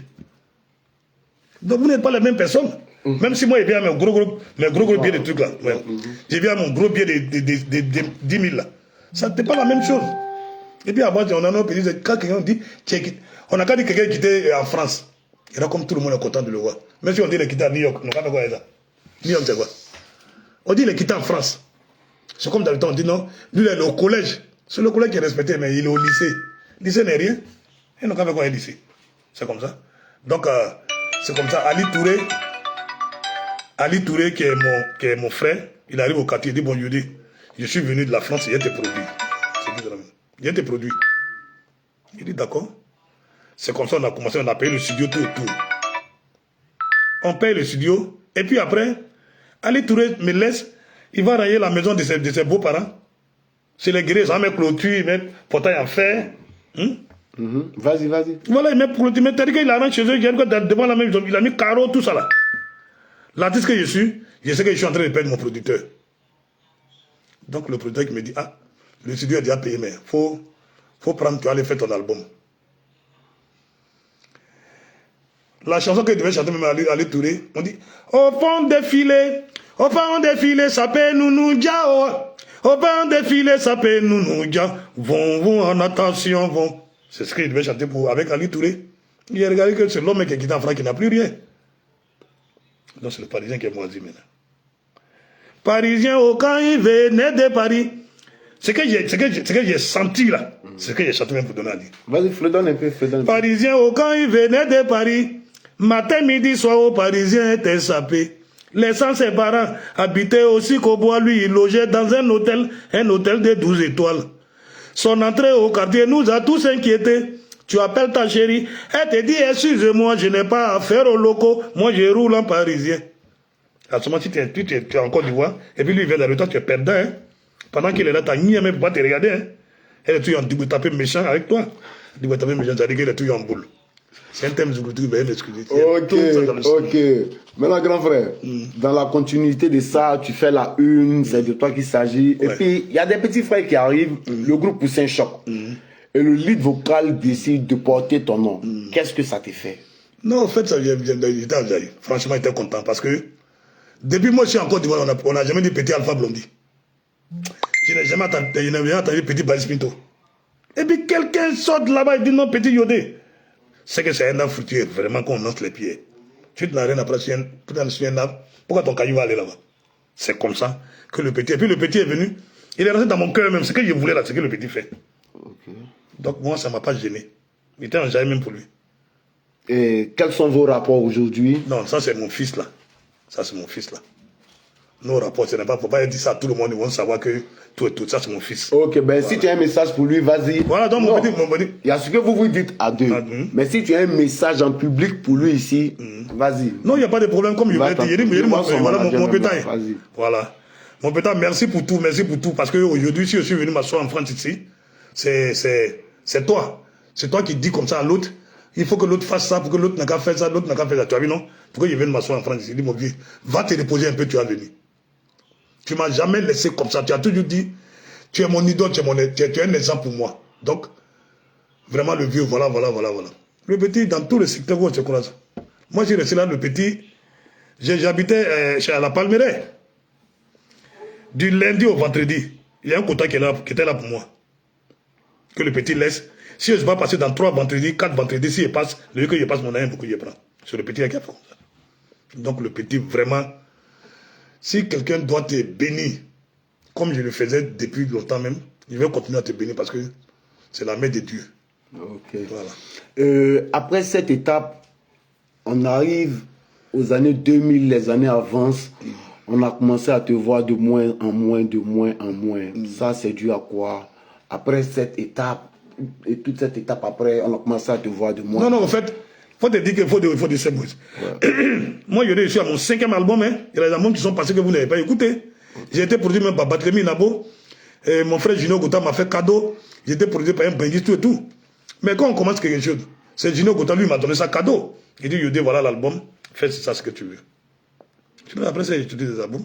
Donc vous n'êtes pas les mêmes personnes. Même si moi, je viens à mes gros billets de trucs, là. Ouais. Je viens à mon gros billet de 10 000, là. Ça n'était pas la même chose. Et puis avant, on a nos pays, quand quelqu'un dit, on a qu'à dire que quelqu'un quitté en France. Et là, comme tout le monde est content de le voir. Même si on dit qu'il quitte à New York, on n'a pas quoi ça. New York, c'est quoi? On dit qu'il est quitté en France. C'est comme d'habitude, on dit non. Lui, il est au collège. C'est le collège qui est respecté, mais il est au lycée. Le lycée n'est rien. Et on n'a pas quoi lycée. C'est comme ça. Donc, c'est comme ça. Ali Touré, qui est mon frère, il arrive au quartier, il dit, bon, Yudi, je suis venu de la France, il y a tes produits. Il y a tes produits. Il dit, d'accord. C'est comme ça qu'on a commencé, on a payé le studio tout et tout. On paye le studio, et puis après, Ali Touré me laisse, il va rayer la maison de ses beaux-parents. C'est les grilles, ça met clôture, il met portail en fer.
Vas-y.
Voilà, il met clôture, mais t'as dit qu'il arrange chez eux, devant la maison, il a mis carreau, tout ça là. L'artiste que je sais que je suis en train de perdre mon producteur. Donc le producteur qui me dit, ah, le studio a déjà payé, mais faut prendre, tu vas aller faire ton album. La chanson que je devais chanter, même à l'étouré, on dit, au fond défilé, ça peut nous diao. Au fond défilé, ça peut nous diao. Vont, en attention, vont. C'est ce que je devais chanter avec Ali Touré. Il a regardé que c'est l'homme qui est quitté en France qui n'a plus rien. Donc c'est le Parisien qui est Moisi maintenant. Parisien, quand il venait de Paris. Ce que j'ai senti là, c'est ce que j'ai chanté même pour donner à dire.
Vas-y, fredonne un peu,
Parisien, quand il venait de Paris, matin, midi, soir, au Parisien était sapé. Laissant ses parents habiter aussi qu'au bois, lui, il logeait dans un hôtel de 12 étoiles. Son entrée au quartier nous a tous inquiétés. Tu appelles ta chérie, elle te dit, excuse-moi, je n'ai pas affaire aux locaux, moi je roule en Parisien. À ce moment, si tu es en Côte d'Ivoire, et puis lui, il vient dans le temps, tu es perdant, hein. Pendant qu'il est là, t'as ni même pas te regarder, hein. Elle est toujours en tapé méchant avec toi. Il va taper méchant, c'est-à-dire qu'elle est toujours en boule. C'est un thème de tu vas m'excuser.
Ok. Maintenant, grand frère, dans la continuité de ça, tu fais la une, c'est de toi qu'il s'agit. Et puis, il y a des petits frères qui arrivent, le groupe Poussin Choc. Et le lead vocal décide de porter ton nom. Qu'est-ce que ça te fait?
Non, en fait, ça vient d'Algérie. Franchement, j'étais content parce que depuis moi, je suis en Côte d'Ivoire, on n'a jamais dit Petit Alpha Blondie. Je n'ai jamais entendu Petit Basis Pinto. Et puis quelqu'un sort de là-bas et dit non, Petit Yodé. C'est que c'est un arbre fruitier, vraiment qu'on lance les pieds. Tu n'as rien après, un arbre. Pourquoi ton caillou va aller là-bas? C'est comme ça que le Petit. Et puis le Petit est venu. Il est resté dans mon cœur même. Ce que je voulais là, c'est que le Petit fait. Donc moi, ça ne m'a pas gêné. Il était en jaillit même pour lui.
Et quels sont vos rapports aujourd'hui?
Non, ça c'est mon fils là. Ça c'est mon fils là. Nos rapports, ce n'est pas, faut pas dire ça à tout le monde, ils vont savoir que tout et tout, ça c'est mon fils.
Ok, ben voilà. Si tu as un message pour lui, vas-y.
Voilà, donc mon petit.
Il y a ce que vous dites à deux. Mais si tu as un message en public pour lui ici, vas-y.
Non, il n'y a pas de problème, comme je l'ai dit, voilà mon pétain. Voilà. Mon pétain, merci pour tout, parce qu'aujourd'hui, si je suis venu m'asseoir en France ici, c'est toi. C'est toi qui dis comme ça à l'autre. Il faut que l'autre fasse ça, pour que l'autre n'a qu'à faire ça, l'autre n'a qu'à faire ça. Tu as vu, non? Pourquoi je viens m'asseoir en France ici? Dis, mon vieux, va te reposer un peu, tu vas venir. Tu ne m'as jamais laissé comme ça. Tu as toujours dit, tu es mon idole, tu es un exemple pour moi. Donc, vraiment le vieux, voilà. Le petit, dans tout le secteur où on se croise. Moi, j'ai resté là, le petit. J'habitais à la Palmeraie. Du lundi au vendredi, il y a un quota qui était là pour moi. Que le petit laisse. Si je ne vais pas passer dans 3 vendredis, 4 vendredis, si je passe, le lieu que je passe mon année, beaucoup je prends. C'est le petit qui a fait comme ça. Donc le petit, vraiment, si quelqu'un doit te bénir, comme je le faisais depuis longtemps même, il va continuer à te bénir parce que c'est la main de Dieu.
Ok. Voilà. Après cette étape, on arrive aux années 2000, les années avancent, on a commencé à te voir de moins en moins. Ça, c'est dû à quoi? Après cette étape, et toute cette étape après, on a commencé à te voir de moins.
Non, en fait, il faut te dire qu'il faut des symboles. Moi, je suis à mon 5e album. Hein. Il y a des albums qui sont passés que vous n'avez pas écouté. J'ai été produit même par Batlemi Nabo. Et mon frère Gino Gota m'a fait cadeau. J'étais produit par un bandit, tout et tout. Mais quand on commence quelque chose, c'est Gino Gota, lui, m'a donné ça cadeau. Il dit, Yodé, voilà l'album, fais ça ce que tu veux. Je peux après ça, étudier des albums.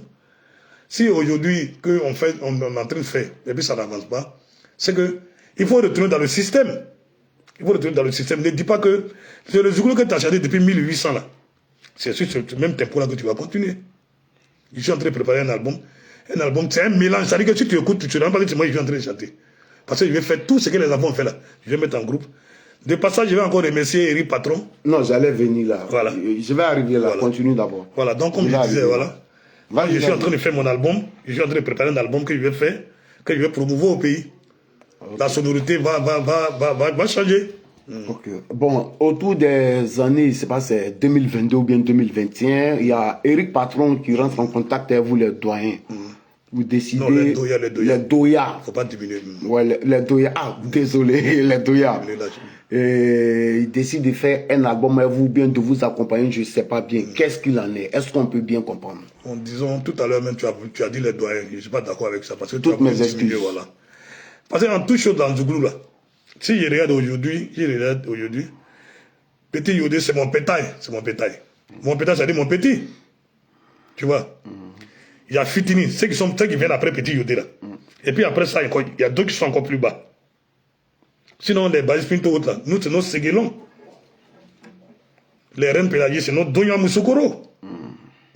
Si aujourd'hui, on est en train de faire, et puis ça n'avance pas, c'est que il faut retourner dans le système. Il faut retourner dans le système. Ne dis pas que c'est le Zouglou que tu as chanté depuis 1800 là. C'est sur ce même tempo là que tu vas continuer. Je suis en train de préparer un album. Un album, c'est un mélange. C'est-à-dire que si tu écoutes, tu ne sais pas que c'est moi qui suis en train de chanter. Parce que je vais faire tout ce que les enfants ont fait là. Je vais mettre en groupe. De passage, je vais encore remercier Eric Patron.
Non, j'allais venir là.
Voilà.
Je vais arriver là.
Voilà.
Continue d'abord.
Voilà, donc comme je disais, voilà. Moi, je suis en train de faire mon album. Je suis en train de préparer un album que je vais faire, que je vais promouvoir au pays. Okay. La sonorité va changer.
Ok. Bon, autour des années, je ne sais pas, c'est 2022 ou bien 2021, il y a Eric Patron qui rentre en contact avec vous, les doyens. Vous décidez...
Non, les doyas.
Les doyas.
Il ne faut pas diminuer.
Ouais, les doyas. Ah, désolé, les doyas. Et il décide de faire un album avec vous, bien de vous accompagner, je ne sais pas bien. Qu'est-ce qu'il en est? Est-ce qu'on peut bien comprendre?
Disons, tout à l'heure même, tu as dit les doyens. Je ne suis pas d'accord avec ça. Parce que
toutes mes excuses.
Voilà. Parce qu'en toute chose dans Zouglou, là, si je regarde aujourd'hui, Petit Yodé, c'est mon pétail. C'est mon pétail. Mon pétail, ça dit mon petit. Tu vois? Il y a Fitini, ceux qui viennent après Petit Yodé, là. Et puis après ça, il y a d'autres qui sont encore plus bas. Sinon, les Basis Pinto autres, là, nous, c'est nos Séguélons. Les reines pédagies, c'est nos Donya Moussokoro.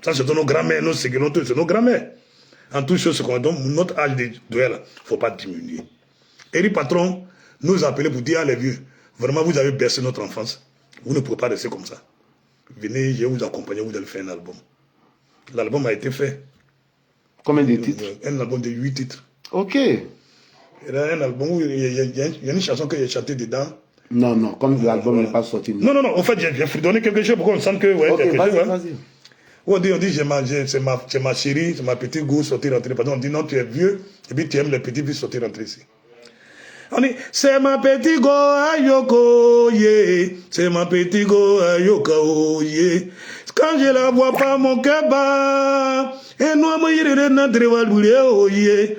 Ça, c'est nos grands-mères, nos Séguélons, c'est nos grands-mères. En toute chose, donc, notre âge de duel, il ne faut pas diminuer. Eric Patron nous a appelé pour dire, ah, les vieux, vraiment, vous avez bercé notre enfance. Vous ne pouvez pas rester comme ça. Venez, je vais vous accompagner, vous allez faire un album. L'album a été fait.
Combien de titres?
Un album de 8 titres.
Ok.
Il y a un album où il y a une chanson que j'ai chantée dedans.
Non, comme l'album n'est pas sorti.
Non, en fait, j'ai fredonné quelque chose pour qu'on sente que... Ouais,
ok, vas-y.
On dit c'est ma chérie, c'est ma petite go, sortir, rentrer. Pardon, on dit non, tu es vieux, et puis tu aimes les petits, puis sortir, rentrer ici. On dit, c'est ma petite go, ayoko, yeah. C'est ma petite go, ayoko, yeah. Quand je la vois pas, mon cœur bat. Et nous, moi, il est dans le oh, yeah.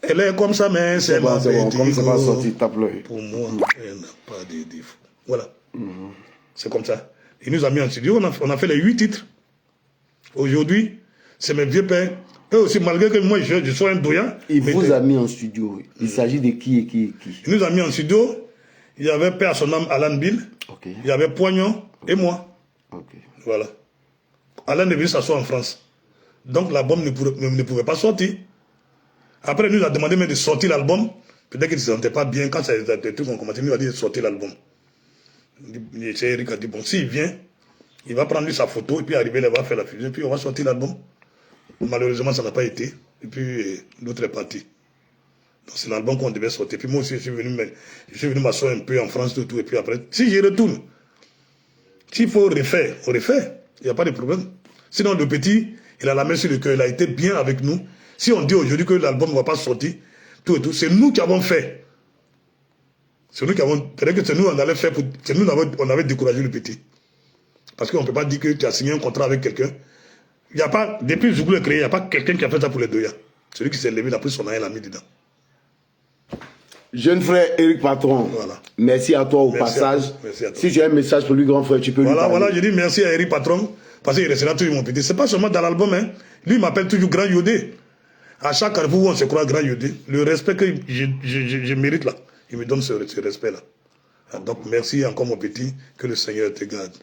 Elle est comme ça, mais c'est ma petite go.
Comme c'est pas sorti, tape-le.
Pour moi, elle n'a pas de défaut. Voilà. C'est comme ça. Il nous a mis en studio, on a fait les 8 titres. Aujourd'hui, c'est mes vieux pères. Eux aussi, malgré que moi, je sois un doyen.
Il vous a mis en studio. Il s'agit de qui et qui?
Il nous a mis en studio. Il y avait père à son nom, Alan Bill.
Okay.
Il y avait Poignon et moi.
Okay.
Voilà. Alan est venu s'asseoir en France. Donc l'album ne pouvait pas sortir. Après, il nous a demandé même de sortir l'album. Peut-être qu'il ne se sentait pas bien. Quand ça des trucs ont commencé, il nous a dit de sortir l'album. Eric a dit, bon, s'il vient, il va prendre lui sa photo et puis arriver là, il va faire la fusion, puis on va sortir l'album. Malheureusement, ça n'a pas été. Et puis, l'autre est parti. Donc, c'est l'album qu'on devait sortir. Puis moi aussi, je suis venu m'asseoir un peu en France, tout. Et puis après, si j'y retourne, s'il faut refaire, on refait. Il n'y a pas de problème. Sinon, le petit, il a la main sur le cœur. Il a été bien avec nous. Si on dit aujourd'hui que l'album ne va pas sortir, tout, c'est nous qui avons fait. C'est nous qui avons... Peut-être que c'est nous, on allait faire pour... C'est nous, on avait découragé le petit. Parce qu'on ne peut pas dire que tu as signé un contrat avec quelqu'un. Il n'y a pas, depuis Zouglou est créé, il n'y a pas quelqu'un qui a fait ça pour les doyas. Celui qui s'est levé, il a pris son aïe, il l'a mis dedans.
Jeune frère Eric Patron,
voilà.
Merci à toi au passage.
Merci à toi.
Si j'ai un message pour lui, grand frère, tu peux lui parler.
Voilà, je dis merci à Eric Patron, parce qu'il restera toujours mon petit. Ce n'est pas seulement dans l'album, hein. Lui, il m'appelle toujours Grand Yodé. À chaque carrefour où on se croit Grand Yodé, le respect que je mérite là, il me donne ce respect-là. Donc, merci encore mon petit, que le Seigneur te garde.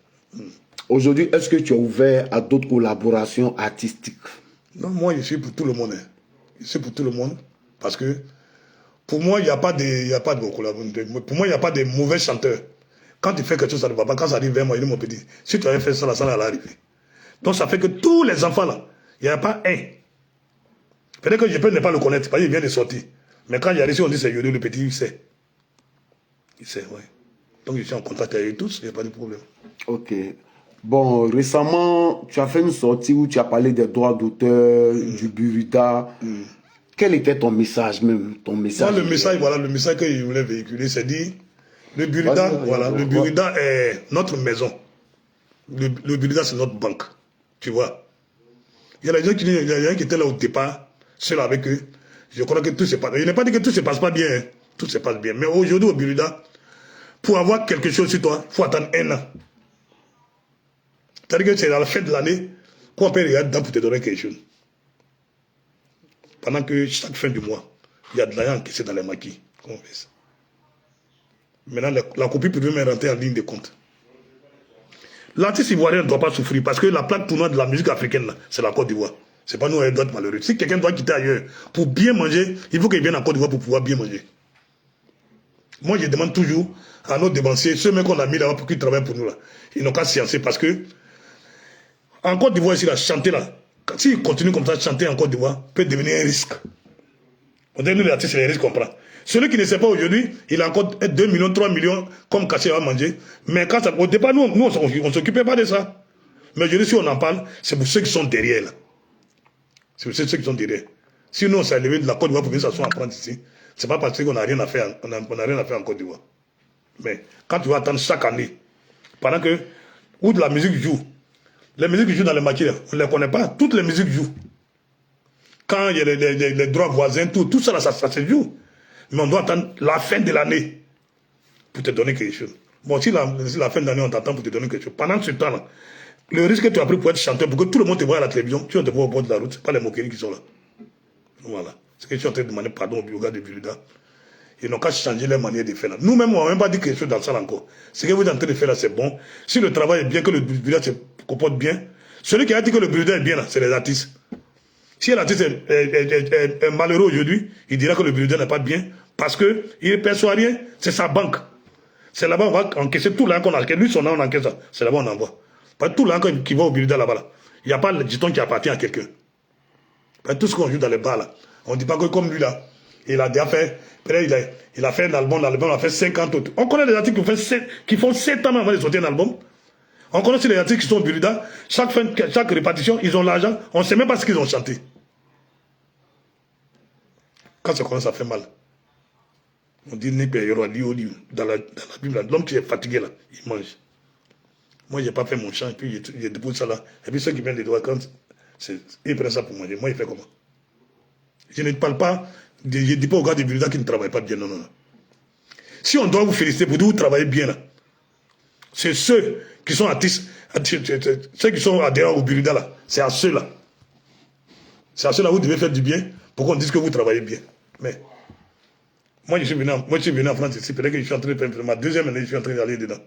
Aujourd'hui, est-ce que tu es ouvert à d'autres collaborations artistiques?
Non, moi, je suis pour tout le monde. Hein. Je suis pour tout le monde. Parce que, pour moi, il n'y a pas de pour moi, il n'y a pas de mauvais chanteurs. Quand tu fais quelque chose, ça ne va pas. Quand ça arrive vers moi, il dit, mon petit, si tu avais fait ça, ça allait arriver. Donc, ça fait que tous les enfants, là, il n'y a pas un. Peut-être que je peux ne pas le connaître, parce qu'il vient de sortir. Mais quand il y a ici, on dit c'est Yodé, le petit, il sait. Il sait, oui. Donc, je suis en contact avec eux tous, il n'y a pas de problème.
Ok. Bon, récemment, tu as fait une sortie où tu as parlé des droits d'auteur, du Burida. Quel était ton message même, ton message?
Moi, le message que je voulais véhiculer, c'est dire, le Burida, le Burida est notre maison. Le Burida, c'est notre banque. Tu vois. Il y a des gens qui étaient là au départ, seuls avec eux. Je crois que tout se passe. Je n'ai pas dit que tout se passe pas bien. Hein. Tout se passe bien. Mais aujourd'hui, au Buruda, pour avoir quelque chose sur toi, il faut attendre 1 an. C'est-à-dire que c'est à la fin de l'année qu'on peut regarder dedans pour te donner quelque chose. Pendant que chaque fin du mois, il y a de l'argent encaissé dans les maquis. Comment on fait ça? Maintenant, la copie peut même rentrer en ligne de compte. L'artiste ivoirien ne doit pas souffrir parce que la plaque tournante de la musique africaine, c'est la Côte d'Ivoire. Ce n'est pas nous, un d'autres malheureux. Si quelqu'un doit quitter ailleurs pour bien manger, il faut qu'il vienne en Côte d'Ivoire pour pouvoir bien manger. Moi, je demande toujours à nos dépensiers, ceux mêmes qu'on a mis là-bas pour qu'ils travaillent pour nous, là, ils n'ont qu'à sciencer parce que en Côte d'Ivoire, ici, là, chanter là, s'ils continuent comme ça, chanter en Côte d'Ivoire, peut devenir un risque. On dit, nous, les artistes, c'est les risques qu'on prend. Celui qui ne sait pas aujourd'hui, il a encore 2 millions, 3 millions comme caché à manger. Mais quand ça, au départ, nous on ne s'occupait pas de ça. Mais aujourd'hui, si on en parle, c'est pour ceux qui sont derrière. C'est pour ceux qui sont derrière. Si nous, on s'est levé de la Côte d'Ivoire pour venir s'asseoir en France ici, ce n'est pas parce qu'on n'a rien à faire, on n'a rien à faire en Côte d'Ivoire. Mais quand tu vas attendre chaque année, pendant que, où de la musique joue, les musiques qui jouent dans les maquis, on ne les connaît pas, toutes les musiques jouent. Quand il y a les droits voisins, tout ça, là, ça se joue. Mais on doit attendre la fin de l'année pour te donner quelque chose. Bon, si la fin de l'année, on t'attend pour te donner quelque chose. Pendant ce temps-là, le risque que tu as pris pour être chanteur, pour que tout le monde te voit à la télévision, tu vas te voir au bord de la route, ce n'est pas les moqueries qui sont là. Voilà. C'est que je suis en train de demander pardon au gars de Buruda. Ils n'ont qu'à changer leur manière de faire là. Nous-mêmes, on n'a même pas dit quelque chose dans ça encore. Ce que vous êtes en train de faire là, c'est bon. Si le travail est bien, que le Buruda se comporte bien, celui qui a dit que le Buruda est bien là, c'est les artistes. Si l'artiste est malheureux aujourd'hui, il dira que le Buruda n'est pas bien parce qu'il ne perçoit rien, c'est sa banque. C'est là-bas on va encaisser tout l'argent qu'on a. Lui, son argent, on encaisse ça. C'est là-bas on envoie. Parce que tout l'argent qui va au Buruda là-bas, là, il n'y a pas le jeton qui appartient à quelqu'un. Tout ce qu'on joue dans les bars là, on ne dit pas que comme lui là, il a déjà fait, il a fait un album, l'album a fait 50 autres. On connaît des artistes qui font 7 ans avant de sortir un album. On connaît aussi les artistes qui sont au Buruda, chaque répartition, ils ont l'argent, on ne sait même pas ce qu'ils ont chanté. Quand ça commence à faire mal, on dit dans la Bible, l'homme qui est fatigué là, il mange. Moi, je n'ai pas fait mon chant, et puis je dépose ça là. Et puis ceux qui viennent des doigts, quand ils prennent ça pour manger, moi, il fait comment? Je ne parle pas, je ne dis pas aux gars du Buruda qui ne travaillent pas bien, non. Si on doit vous féliciter pour dire que vous travaillez bien là, c'est ceux qui sont artistes, ceux qui sont adhérents au Buruda là, c'est à ceux-là. C'est à ceux-là que vous devez faire du bien pour qu'on dise que vous travaillez bien. Mais moi je suis venu en France ici, peut-être que je suis en train de faire ma 2e année, je suis en train d'aller dedans.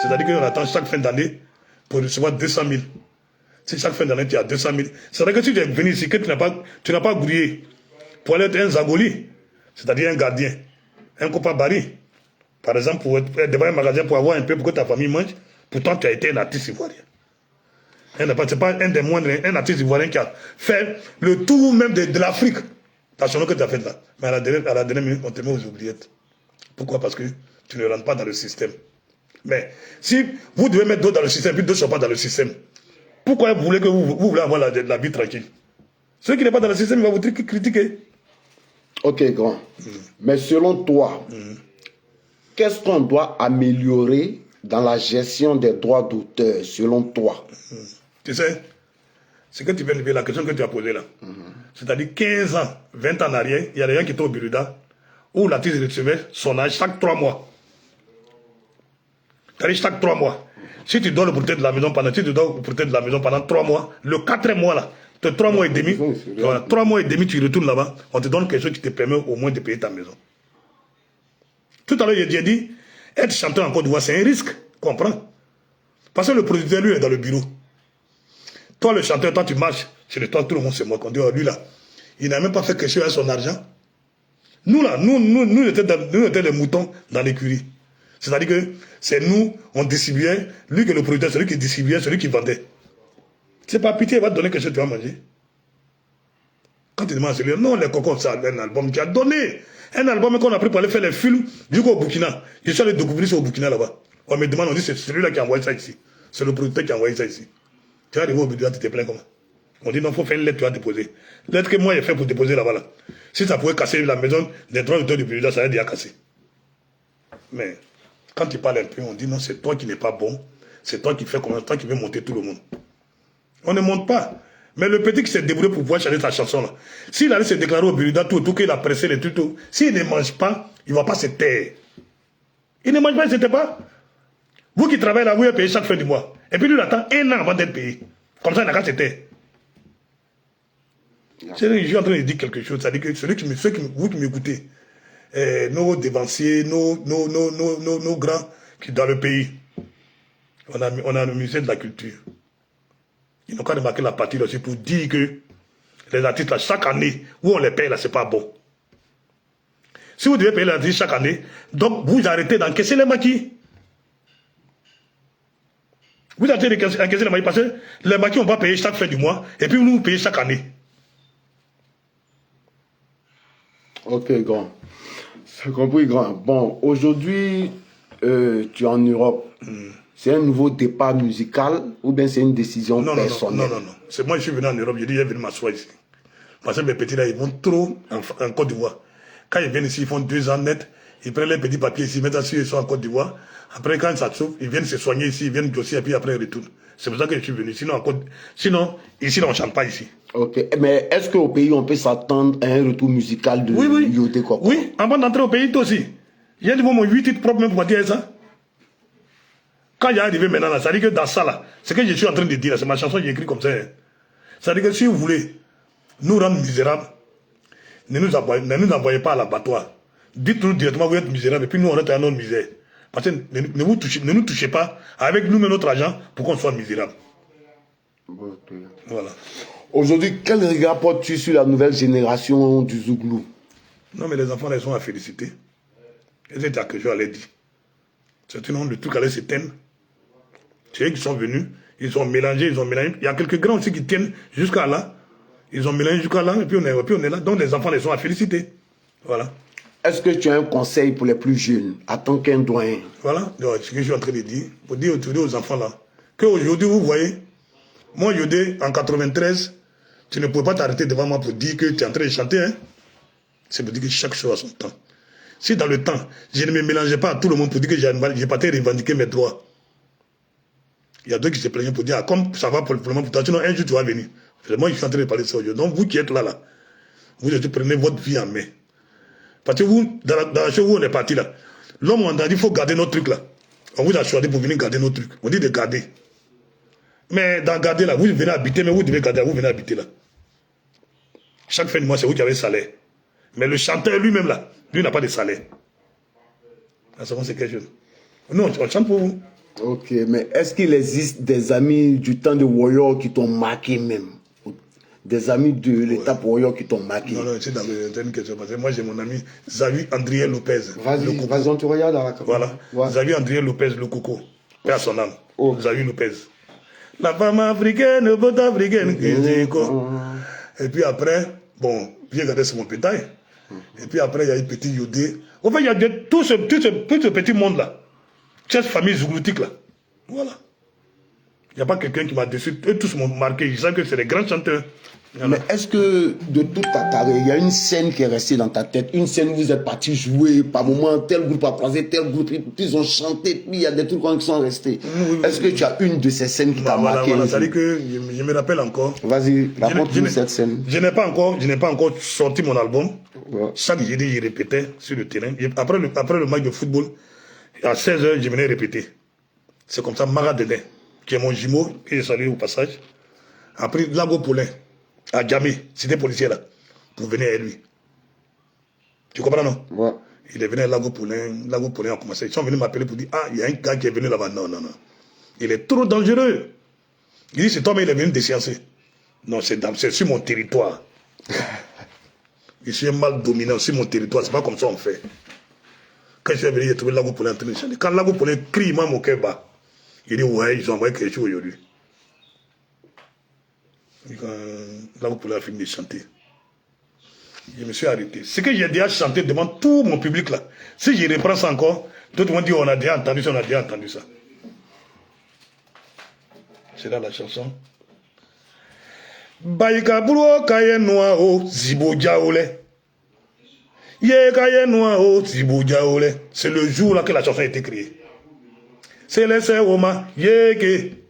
C'est-à-dire qu'on attend chaque fin d'année pour recevoir 200 000. Si chaque fin d'année tu as 200 000, c'est-à-dire que si tu es venu ici, que tu n'as pas grouillé pour aller être un Zagoli, c'est-à-dire un gardien, un copain Barry, par exemple, pour être devant un magasin pour avoir un peu pour que ta famille mange, pourtant tu as été un artiste ivoirien. C'est pas un des moindres, un artiste ivoirien qui a fait le tour même de l'Afrique. T'as son nom que tu as fait là. Mais à la dernière minute, on te met aux oubliettes. Pourquoi? Parce que tu ne rentres pas dans le système. Mais si vous devez mettre d'autres dans le système, puis d'autres ne sont pas dans le système, pourquoi vous voulez que vous voulez avoir la vie tranquille? Celui qui n'est pas dans le système, il va vous critiquer.
Ok, grand. Mais selon toi, qu'est-ce qu'on doit améliorer dans la gestion des droits d'auteur, selon toi?
Tu sais, ce que tu viens de dire, la question que tu as posée là, c'est-à-dire 15 ans, 20 ans en arrière, il y a des gens qui étaient au Buruda, où l'artiste recevait son âge chaque 3 mois. C'est-à-dire chaque 3 mois. Si tu dois le porter de la maison pendant, 3 mois, le 4e mois là, 3 mois et demi, 3 mois et demi, tu retournes là-bas, on te donne quelque chose qui te permet au moins de payer ta maison. Tout à l'heure, j'ai dit, être chanteur en Côte d'Ivoire, c'est un risque, comprends? Parce que le producteur, lui, est dans le bureau. Toi, le chanteur, toi, tu marches, chez toi, tout le monde se moque. On dit, oh, lui, là, il n'a même pas fait quelque chose avec son argent. Nous, là, nous étions les moutons dans l'écurie. C'est-à-dire que c'est nous, on distribuait, lui que le producteur, celui qui distribuait, celui qui vendait. C'est pas pitié, il va te donner quelque chose, tu vas manger. Quand tu demandes à celui-là, non, les cocos, c'est un album qui a donné. Un album qu'on a pris pour aller faire les films, du coup au Burkina. Je suis allé découvrir ça au Burkina là-bas. On me demande, on dit, c'est celui-là qui a envoyé ça ici. C'est le producteur qui a envoyé ça ici. Tu vas arriver au Burkina, tu te plains comment? On dit, non, il faut faire une lettre, tu vas déposer. Lettre que moi j'ai fait pour déposer là-bas. Là. Si ça pouvait casser la maison des droits d'auteur du Burkina, ça allait déjà casser. Mais quand tu parles un peu, on dit, non, c'est toi qui n'es pas bon. C'est toi qui fais comment? Toi qui veux monter tout le monde. On ne monte pas. Mais le petit qui s'est débrouillé pour pouvoir chanter sa chanson là, s'il allait se déclarer au Burida, tout qu'il a pressé les trucs, s'il ne mange pas, il ne va pas se taire. Il ne mange pas, il ne se tait pas. Vous qui travaillez là, vous êtes payé chaque fin du mois. Et puis lui, il attend 1 an avant d'être payé. Comme ça, il n'a qu'à se taire. Je suis en train de dire quelque chose. C'est-à-dire que vous qui m'écoutez, nos dévanciers, nos grands qui dans le pays, on a le musée de la culture. Ils n'ont qu'à remarquer la partie là aussi pour dire que les artistes là, chaque année, où on les paye là, c'est pas bon. Si vous devez payer les artistes chaque année, donc vous arrêtez d'encaisser les maquis. Vous arrêtez d'encaisser les maquis parce que les maquis on va payer chaque fin du mois et puis nous payez chaque année.
Ok, grand. C'est compris, grand. Bon, aujourd'hui, tu es en Europe. C'est un nouveau départ musical ou bien c'est une décision personnelle?
Non. C'est moi, je suis venu en Europe, j'ai dit, je vais venir m'asseoir ici. Parce que mes petits là, ils vont trop en Côte d'Ivoire. Quand ils viennent ici, ils font 2 ans net, ils prennent les petits papiers ici, ils mettent assis, ils sont en Côte d'Ivoire. Après, quand ça souffre, ils viennent se soigner ici, ils viennent dossier, et puis après, ils retournent. C'est pour ça que je suis venu. Sinon, ici, on ne chante pas ici.
Ok, mais est-ce qu'au pays, on peut s'attendre à un retour musical de Yodé Koko?
Oui, avant d'entrer au pays, toi aussi. Il y a du moment 8 titres propres même pour dire ça. Quand il est arrivé maintenant, là, ça veut dire que dans ça, là, ce que je suis en train de dire, c'est ma chanson, j'ai écrit comme ça. Ça veut dire que si vous voulez nous rendre misérables, ne nous envoyez pas à l'abattoir. Dites-nous directement, vous êtes misérables, et puis nous, on est à notre misère. Parce que ne nous touchez pas avec nous-mêmes notre argent pour qu'on soit misérables. Voilà.
Aujourd'hui, quel regard portes-tu sur la nouvelle génération du Zouglou?
Non, mais les enfants, ils sont à féliciter. Et c'est à que je l'ai dit. C'est un nombre de trucs allaient s'éteindre. C'est eux qui sont venus, ils ont mélangé. Il y a quelques grands aussi qui tiennent jusqu'à là. Ils ont mélangé jusqu'à là, et puis on est là. Donc les enfants, ils sont à féliciter. Voilà.
Est-ce que tu as un conseil pour les plus jeunes, en tant qu'un doyen?
Voilà, ce que je suis en train de dire, pour dire aux enfants là, qu'aujourd'hui, vous voyez, moi, Yodé, en 93, tu ne pouvais pas t'arrêter devant moi pour dire que tu es en train de chanter. Hein? C'est pour dire que chaque chose a son temps. Si dans le temps, je ne me mélangeais pas à tout le monde pour dire que je n'ai pas revendiquer mes droits. Il y a d'autres qui se plaignent pour dire, ah, comme ça va pour le moment pour toi, sinon un jour tu vas venir. Moi, je suis en train de parler de ça aujourd'hui. Donc, vous qui êtes là, vous prenez votre vie en main. Parce que vous, dans la chose où on est parti là, l'homme, on a dit, il faut garder nos trucs là. On vous a choisi pour venir garder nos trucs. On dit de garder. Mais dans garder là, vous venez habiter, mais vous devez garder, vous venez habiter là. Chaque fin de mois, c'est vous qui avez le salaire. Mais le chanteur lui-même là, lui n'a pas de salaire. C'est quelque chose. Non, on chante pour vous.
Ok, mais est-ce qu'il existe des amis du temps de Warrior qui t'ont marqué même? Des amis de l'étape Warrior qui t'ont marqué?
Non, c'est dans une question. Parce que moi, j'ai mon ami Xavier Andriel Lopez.
Vas-y, on te regarde dans la caméra.
Voilà. Xavier Andriel Lopez, le coco. Paix à son âme. Xavier Lopez. La femme africaine, votre africaine, et puis après, bon, viens regarder sur mon pétail. Et puis après, il y a eu petit Yodé. En fait, il y a tout ce petit monde-là. Cette famille zougloutique là. Voilà. Il n'y a pas quelqu'un qui m'a déçu. Eux tous m'ont marqué. Ils savent que c'est des grands chanteurs.
Mais est-ce que de toute ta carrière, il y a une scène qui est restée dans ta tête? Une scène où vous êtes parti jouer, par moment, tel groupe a croisé, tel groupe, ils ont chanté, puis il y a des trucs qui sont restés. Est-ce que tu as une de ces scènes qui t'a marqué?
Voilà, ça veut dire que je me rappelle encore.
Vas-y, raconte-nous cette scène.
Je n'ai pas encore sorti mon album. Ouais. Chaque jeudi, je répétais sur le terrain. Après le match de football, à 16h, je venais répéter. C'est comme ça, Mara Dené, qui est mon jumeau, que je salue au passage, a pris Lago Paulin, à Djamé, cité policière là, pour venir avec lui. Tu comprends, non? Ouais. Il est venu à Lago Paulin a commencé. Ils sont venus m'appeler pour dire, ah, il y a un gars qui est venu là-bas. Non. Il est trop dangereux. Il dit, c'est toi, mais il est venu déciencer. Non, c'est sur mon territoire. Je suis mal dominant sur mon territoire, c'est pas comme ça on fait. Quand je suis venu, j'ai trouvé Lago Paulin en train de chanter. Quand Lago Paulin crie, moi, mon cœur bat. Il dit, ouais, ils ont envoyé quelque chose aujourd'hui. Quand Lago Paulin a fini de chanter, je me suis arrêté. Ce que j'ai déjà chanté devant tout mon public là, si je reprends ça encore, d'autres vont dire, on a déjà entendu ça. C'est là la chanson. Baïka boulo kaye noa o zibo jaole. Ye kaye noa o zibo jaole. C'est le jour là que la chanson a été créée. C'est laissé oma yeke.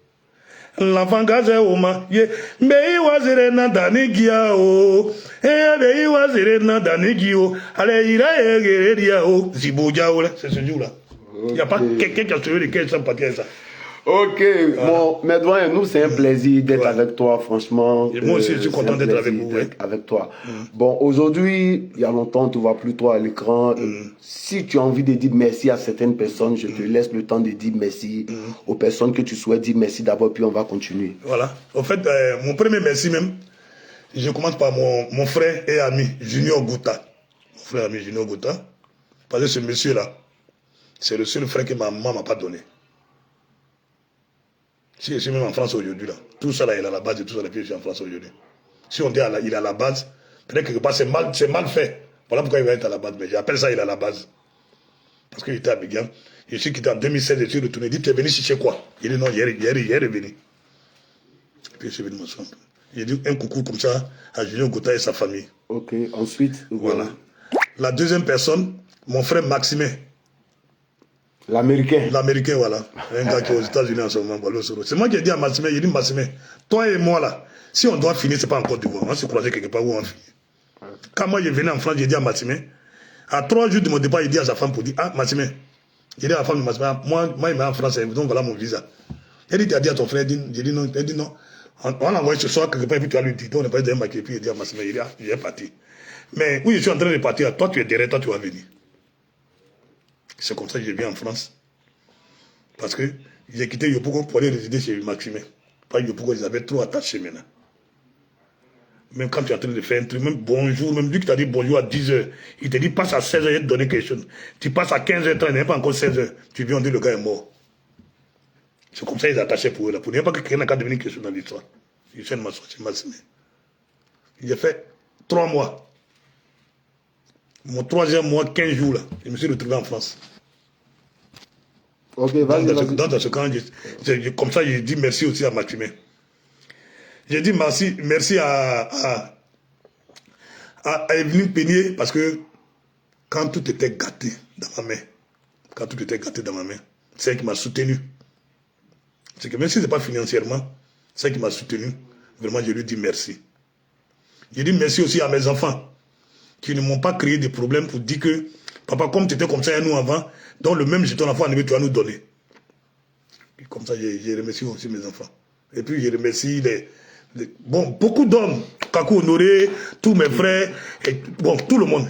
l'enfant gazé au ma, ye, mei wazere na danigia o, mei wazere na danigio, allez, ira et o, Ziboudja, c'est ce jour-là. Il n'y a pas quelqu'un qui a sauvé les caisses sans partir à ça.
Ok, bon, mais doyen, nous, c'est un plaisir d'être avec toi, franchement.
Et moi aussi, je suis content d'être avec vous.
Avec toi. Bon, aujourd'hui, il y a longtemps, tu ne vois plus toi à l'écran. Si tu as envie de dire merci à certaines personnes, je te laisse le temps de dire merci aux personnes que tu souhaites dire merci d'abord, puis on va continuer.
Voilà. En fait, mon premier merci même, je commence par mon frère et ami, Junior Gouta. Mon frère et ami, Junior Gouta. Parce que ce monsieur-là, c'est le seul frère que ma maman ne m'a pas donné. Si je suis même en France aujourd'hui, là, tout ça là, il est à la base de tout ça, depuis que je suis en France aujourd'hui. Si on dit il est à la base, peut-être que quelque part c'est mal fait. Voilà pourquoi il va être à la base. Mais j'appelle ça il est à la base. Parce qu'il était à Abidjan. Je suis quitté en 2016, je suis retourné. Il dit, tu es venu chercher quoi? Il dit non, il est revenu. Et puis je suis venu m'asseoir. Il dit un coucou comme ça à Julien Gouta et sa famille.
Ok, ensuite.
Voilà. La deuxième personne, mon frère Maximin.
L'Américain.
L'Américain, voilà. Un gars qui est aux États-Unis en ce moment. C'est moi qui ai dit à Maximin, il dit Maximin, toi et moi là, si on doit finir, c'est pas encore du bon. On va se croiser quelque part où on finit. Quand moi je venais en France, j'ai dit à Maximin, à 3 jours de mon départ, il dit à sa femme pour dire, ah Maximin, il dit à la femme de Maximin, moi il m'a en France, donc voilà mon visa. Elle dit, tu as dit à ton frère, j'ai dit non, elle dit non. On l'a envoyé ce soir quelque part, et puis tu as lui dit, donc on est pas d'un maquillé, puis il dit à Maximin, il dit, ah, il est parti. Mais où je suis en train de partir, toi tu es derrière, toi tu vas venir. C'est comme ça que je viens en France. Parce que j'ai quitté Yopougon pour aller résider chez Maximin. Pas Yopougon, ils avaient trop attaché maintenant. Même quand tu es en train de faire un truc, même bonjour, même lui qui t'a dit bonjour à 10h, il te dit passe à 16h, il va te donner quelque chose. Tu passes à 15h30, il n'est pas encore 16h. Tu viens, on dit le gars est mort. C'est comme ça qu'ils attachaient pour eux. Là. Pour ne pas que quelqu'un n'a qu'à devenir quelque chose dans l'histoire. Je suis chez Maximin. J'ai fait 3 mois. Mon 3e mois, 15 jours, là, je me suis retrouvé en France.
Ok, vas-y.
Dans ce camp, comme ça, j'ai dit merci aussi à Maximin. J'ai dit merci à Evelyne Peigné, parce que quand tout était gâté dans ma main, c'est elle qui m'a soutenu. C'est que même si ce n'est pas financièrement, c'est elle qui m'a soutenu. Vraiment, je lui dis merci. J'ai dit merci aussi à mes enfants, qui ne m'ont pas créé des problèmes pour dire que, papa, comme tu étais comme ça à nous avant, donc le même jeton enfant, tu vas nous donner. Et comme ça, j'ai remercié aussi mes enfants. Et puis, je remercie beaucoup d'hommes, Kakou Honoré, tous mes frères, et, bon, tout le monde.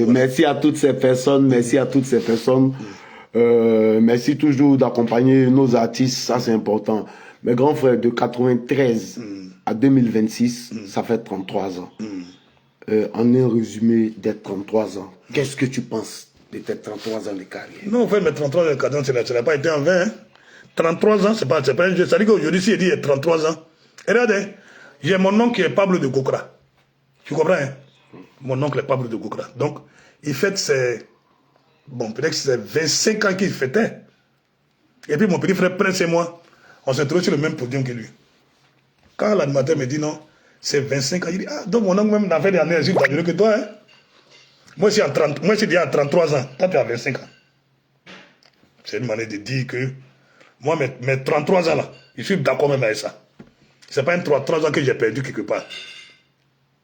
Merci à toutes ces personnes, merci toujours d'accompagner nos artistes, ça c'est important. Mes grands frères, de 93 à 2026, ça fait 33 ans. En un résumé d'être 33 ans, qu'est-ce que tu penses de tes 33 ans de carrière?
Non, en fait, mes 33 ans de carrière, ça n'a pas été en vain. Hein. 33 ans, c'est pas un jeu. Ça dit qu'aujourd'hui, si il dit 33 ans, regardez, j'ai mon oncle qui est Pablo de Gokra. Tu comprends, hein? Mon oncle est Pablo de Gokra. Donc, il fête ses... Bon, peut-être que c'est 25 ans qu'il fêtait. Et puis, mon petit frère Prince et moi, on s'est trouvés sur le même podium que lui. Quand l'animateur me dit non, c'est 25 ans, il dit, ah, donc mon oncle même n'a fait des années plus dangereux que toi, hein? Moi, je suis déjà à 33 ans. Toi, tu as 25 ans. C'est une manière de dire que moi, mes 33 ans là, je suis d'accord même avec ça. Ce n'est pas un 33 ans que j'ai perdu quelque part.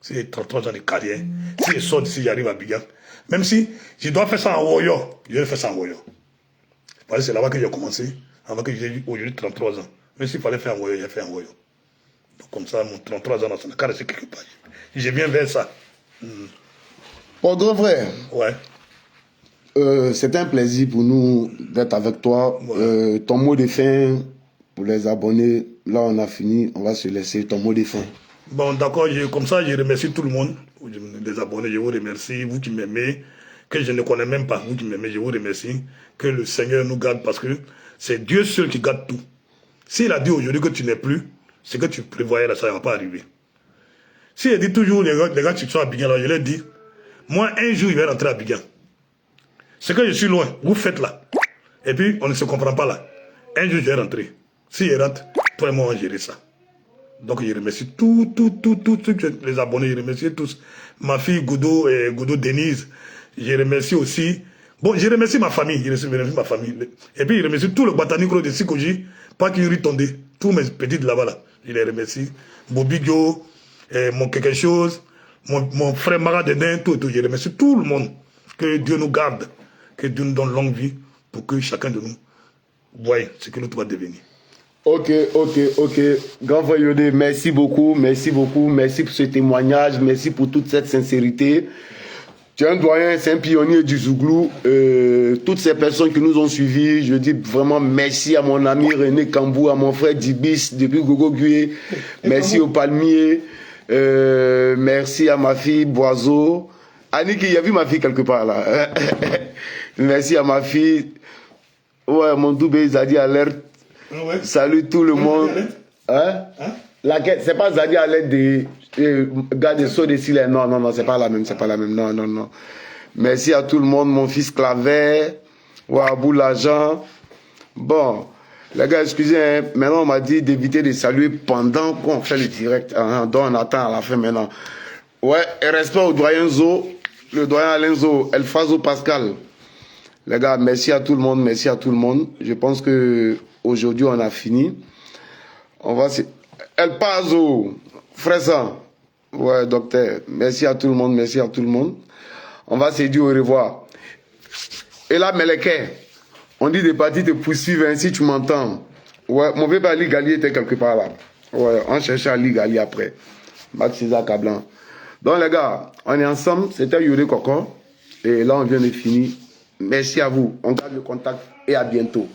C'est 33 ans de carrière. Si je sors d'ici, j'arrive à Abidjan. Même si je dois faire ça en Woyo, je vais faire ça en Woyo. Parce que c'est là-bas que j'ai commencé, avant que j'ai eu aujourd'hui 33 ans. Mais s'il fallait faire en Woyo, j'ai fait en Woyo. Donc comme ça, mon 33 ans, ça n'a qu'à rester quelque part. Je viens vers ça.
Bon, grand frère.
Ouais.
C'est un plaisir pour nous d'être avec toi. Ouais. Ton mot de fin pour les abonnés, là on a fini, on va se laisser. Ton mot de fin.
Bon, d'accord, comme ça, je remercie tout le monde. Les abonnés, je vous remercie. Vous qui m'aimez, que je ne connais même pas, vous qui m'aimez, je vous remercie. Que le Seigneur nous garde parce que c'est Dieu seul qui garde tout. S'il a dit aujourd'hui que tu n'es plus, ce que tu prévoyais là, ça ne va pas arriver. S'il dit toujours, les gars qui sont à Abidjan, là, je leur dis, moi, un jour, il va rentrer à Abidjan. C'est que je suis loin, vous faites là. Et puis, on ne se comprend pas là. Un jour, je vais rentrer. S'il rentre, toi et moi, on va gérer ça. Donc, je remercie tous les abonnés, je remercie tous. Ma fille Goudou et Goudou Denise, je remercie aussi. Bon, je remercie ma famille, je remercie ma famille. Et puis, je remercie tout le botanique de Sikoji, pas qu'il rit tondé. tous mes petits là-bas, là, je les remercie. Bobigio, mon quelque chose, mon frère Maradedin, tout, je remercie tout le monde. Que Dieu nous garde, que Dieu nous donne longue vie pour que chacun de nous voie ce que nous devons devenir.
Ok. Grand frère Yodé, merci beaucoup pour ce témoignage, merci pour toute cette sincérité. Tu es un doyen, c'est un pionnier du Zouglou. Toutes ces personnes qui nous ont suivis, je dis vraiment merci à mon ami René Kambou, à mon frère Dibis depuis Gogo Gué, merci au palmier, merci à ma fille Boiseau. Aniki, il y a vu ma fille quelque part là. Merci à ma fille. Ouais, mon doubé Zadi Alerte. Ouais. Salut tout le monde. Hein? C'est pas Zadi Alerte des gars de Saut des Silets. Non, c'est pas la même, Non. Merci à tout le monde, mon fils Clavet, Abou l'agent. Bon, les gars, excusez, hein, maintenant on m'a dit d'éviter de saluer pendant qu'on fait le direct. Donc on attend à la fin maintenant. Ouais, et respect au doyen Zo, le doyen Alenzo, El Fazo Pascal. Les gars, merci à tout le monde. Je pense que aujourd'hui on a fini. On va se... El Pazo, Fressa. Ouais, docteur. Merci à tout le monde. On va se dire au revoir. Et là, Meleke, on dit des parties te poursuivent, hein, si tu m'entends. Ouais, mon bébé Ali Gali était quelque part là. Ouais, on cherchait Ali Gali après. Max César Cablan. Donc les gars, on est ensemble. C'était Yodé Koko. Et là, on vient de finir. Merci à vous. On garde le contact et à bientôt.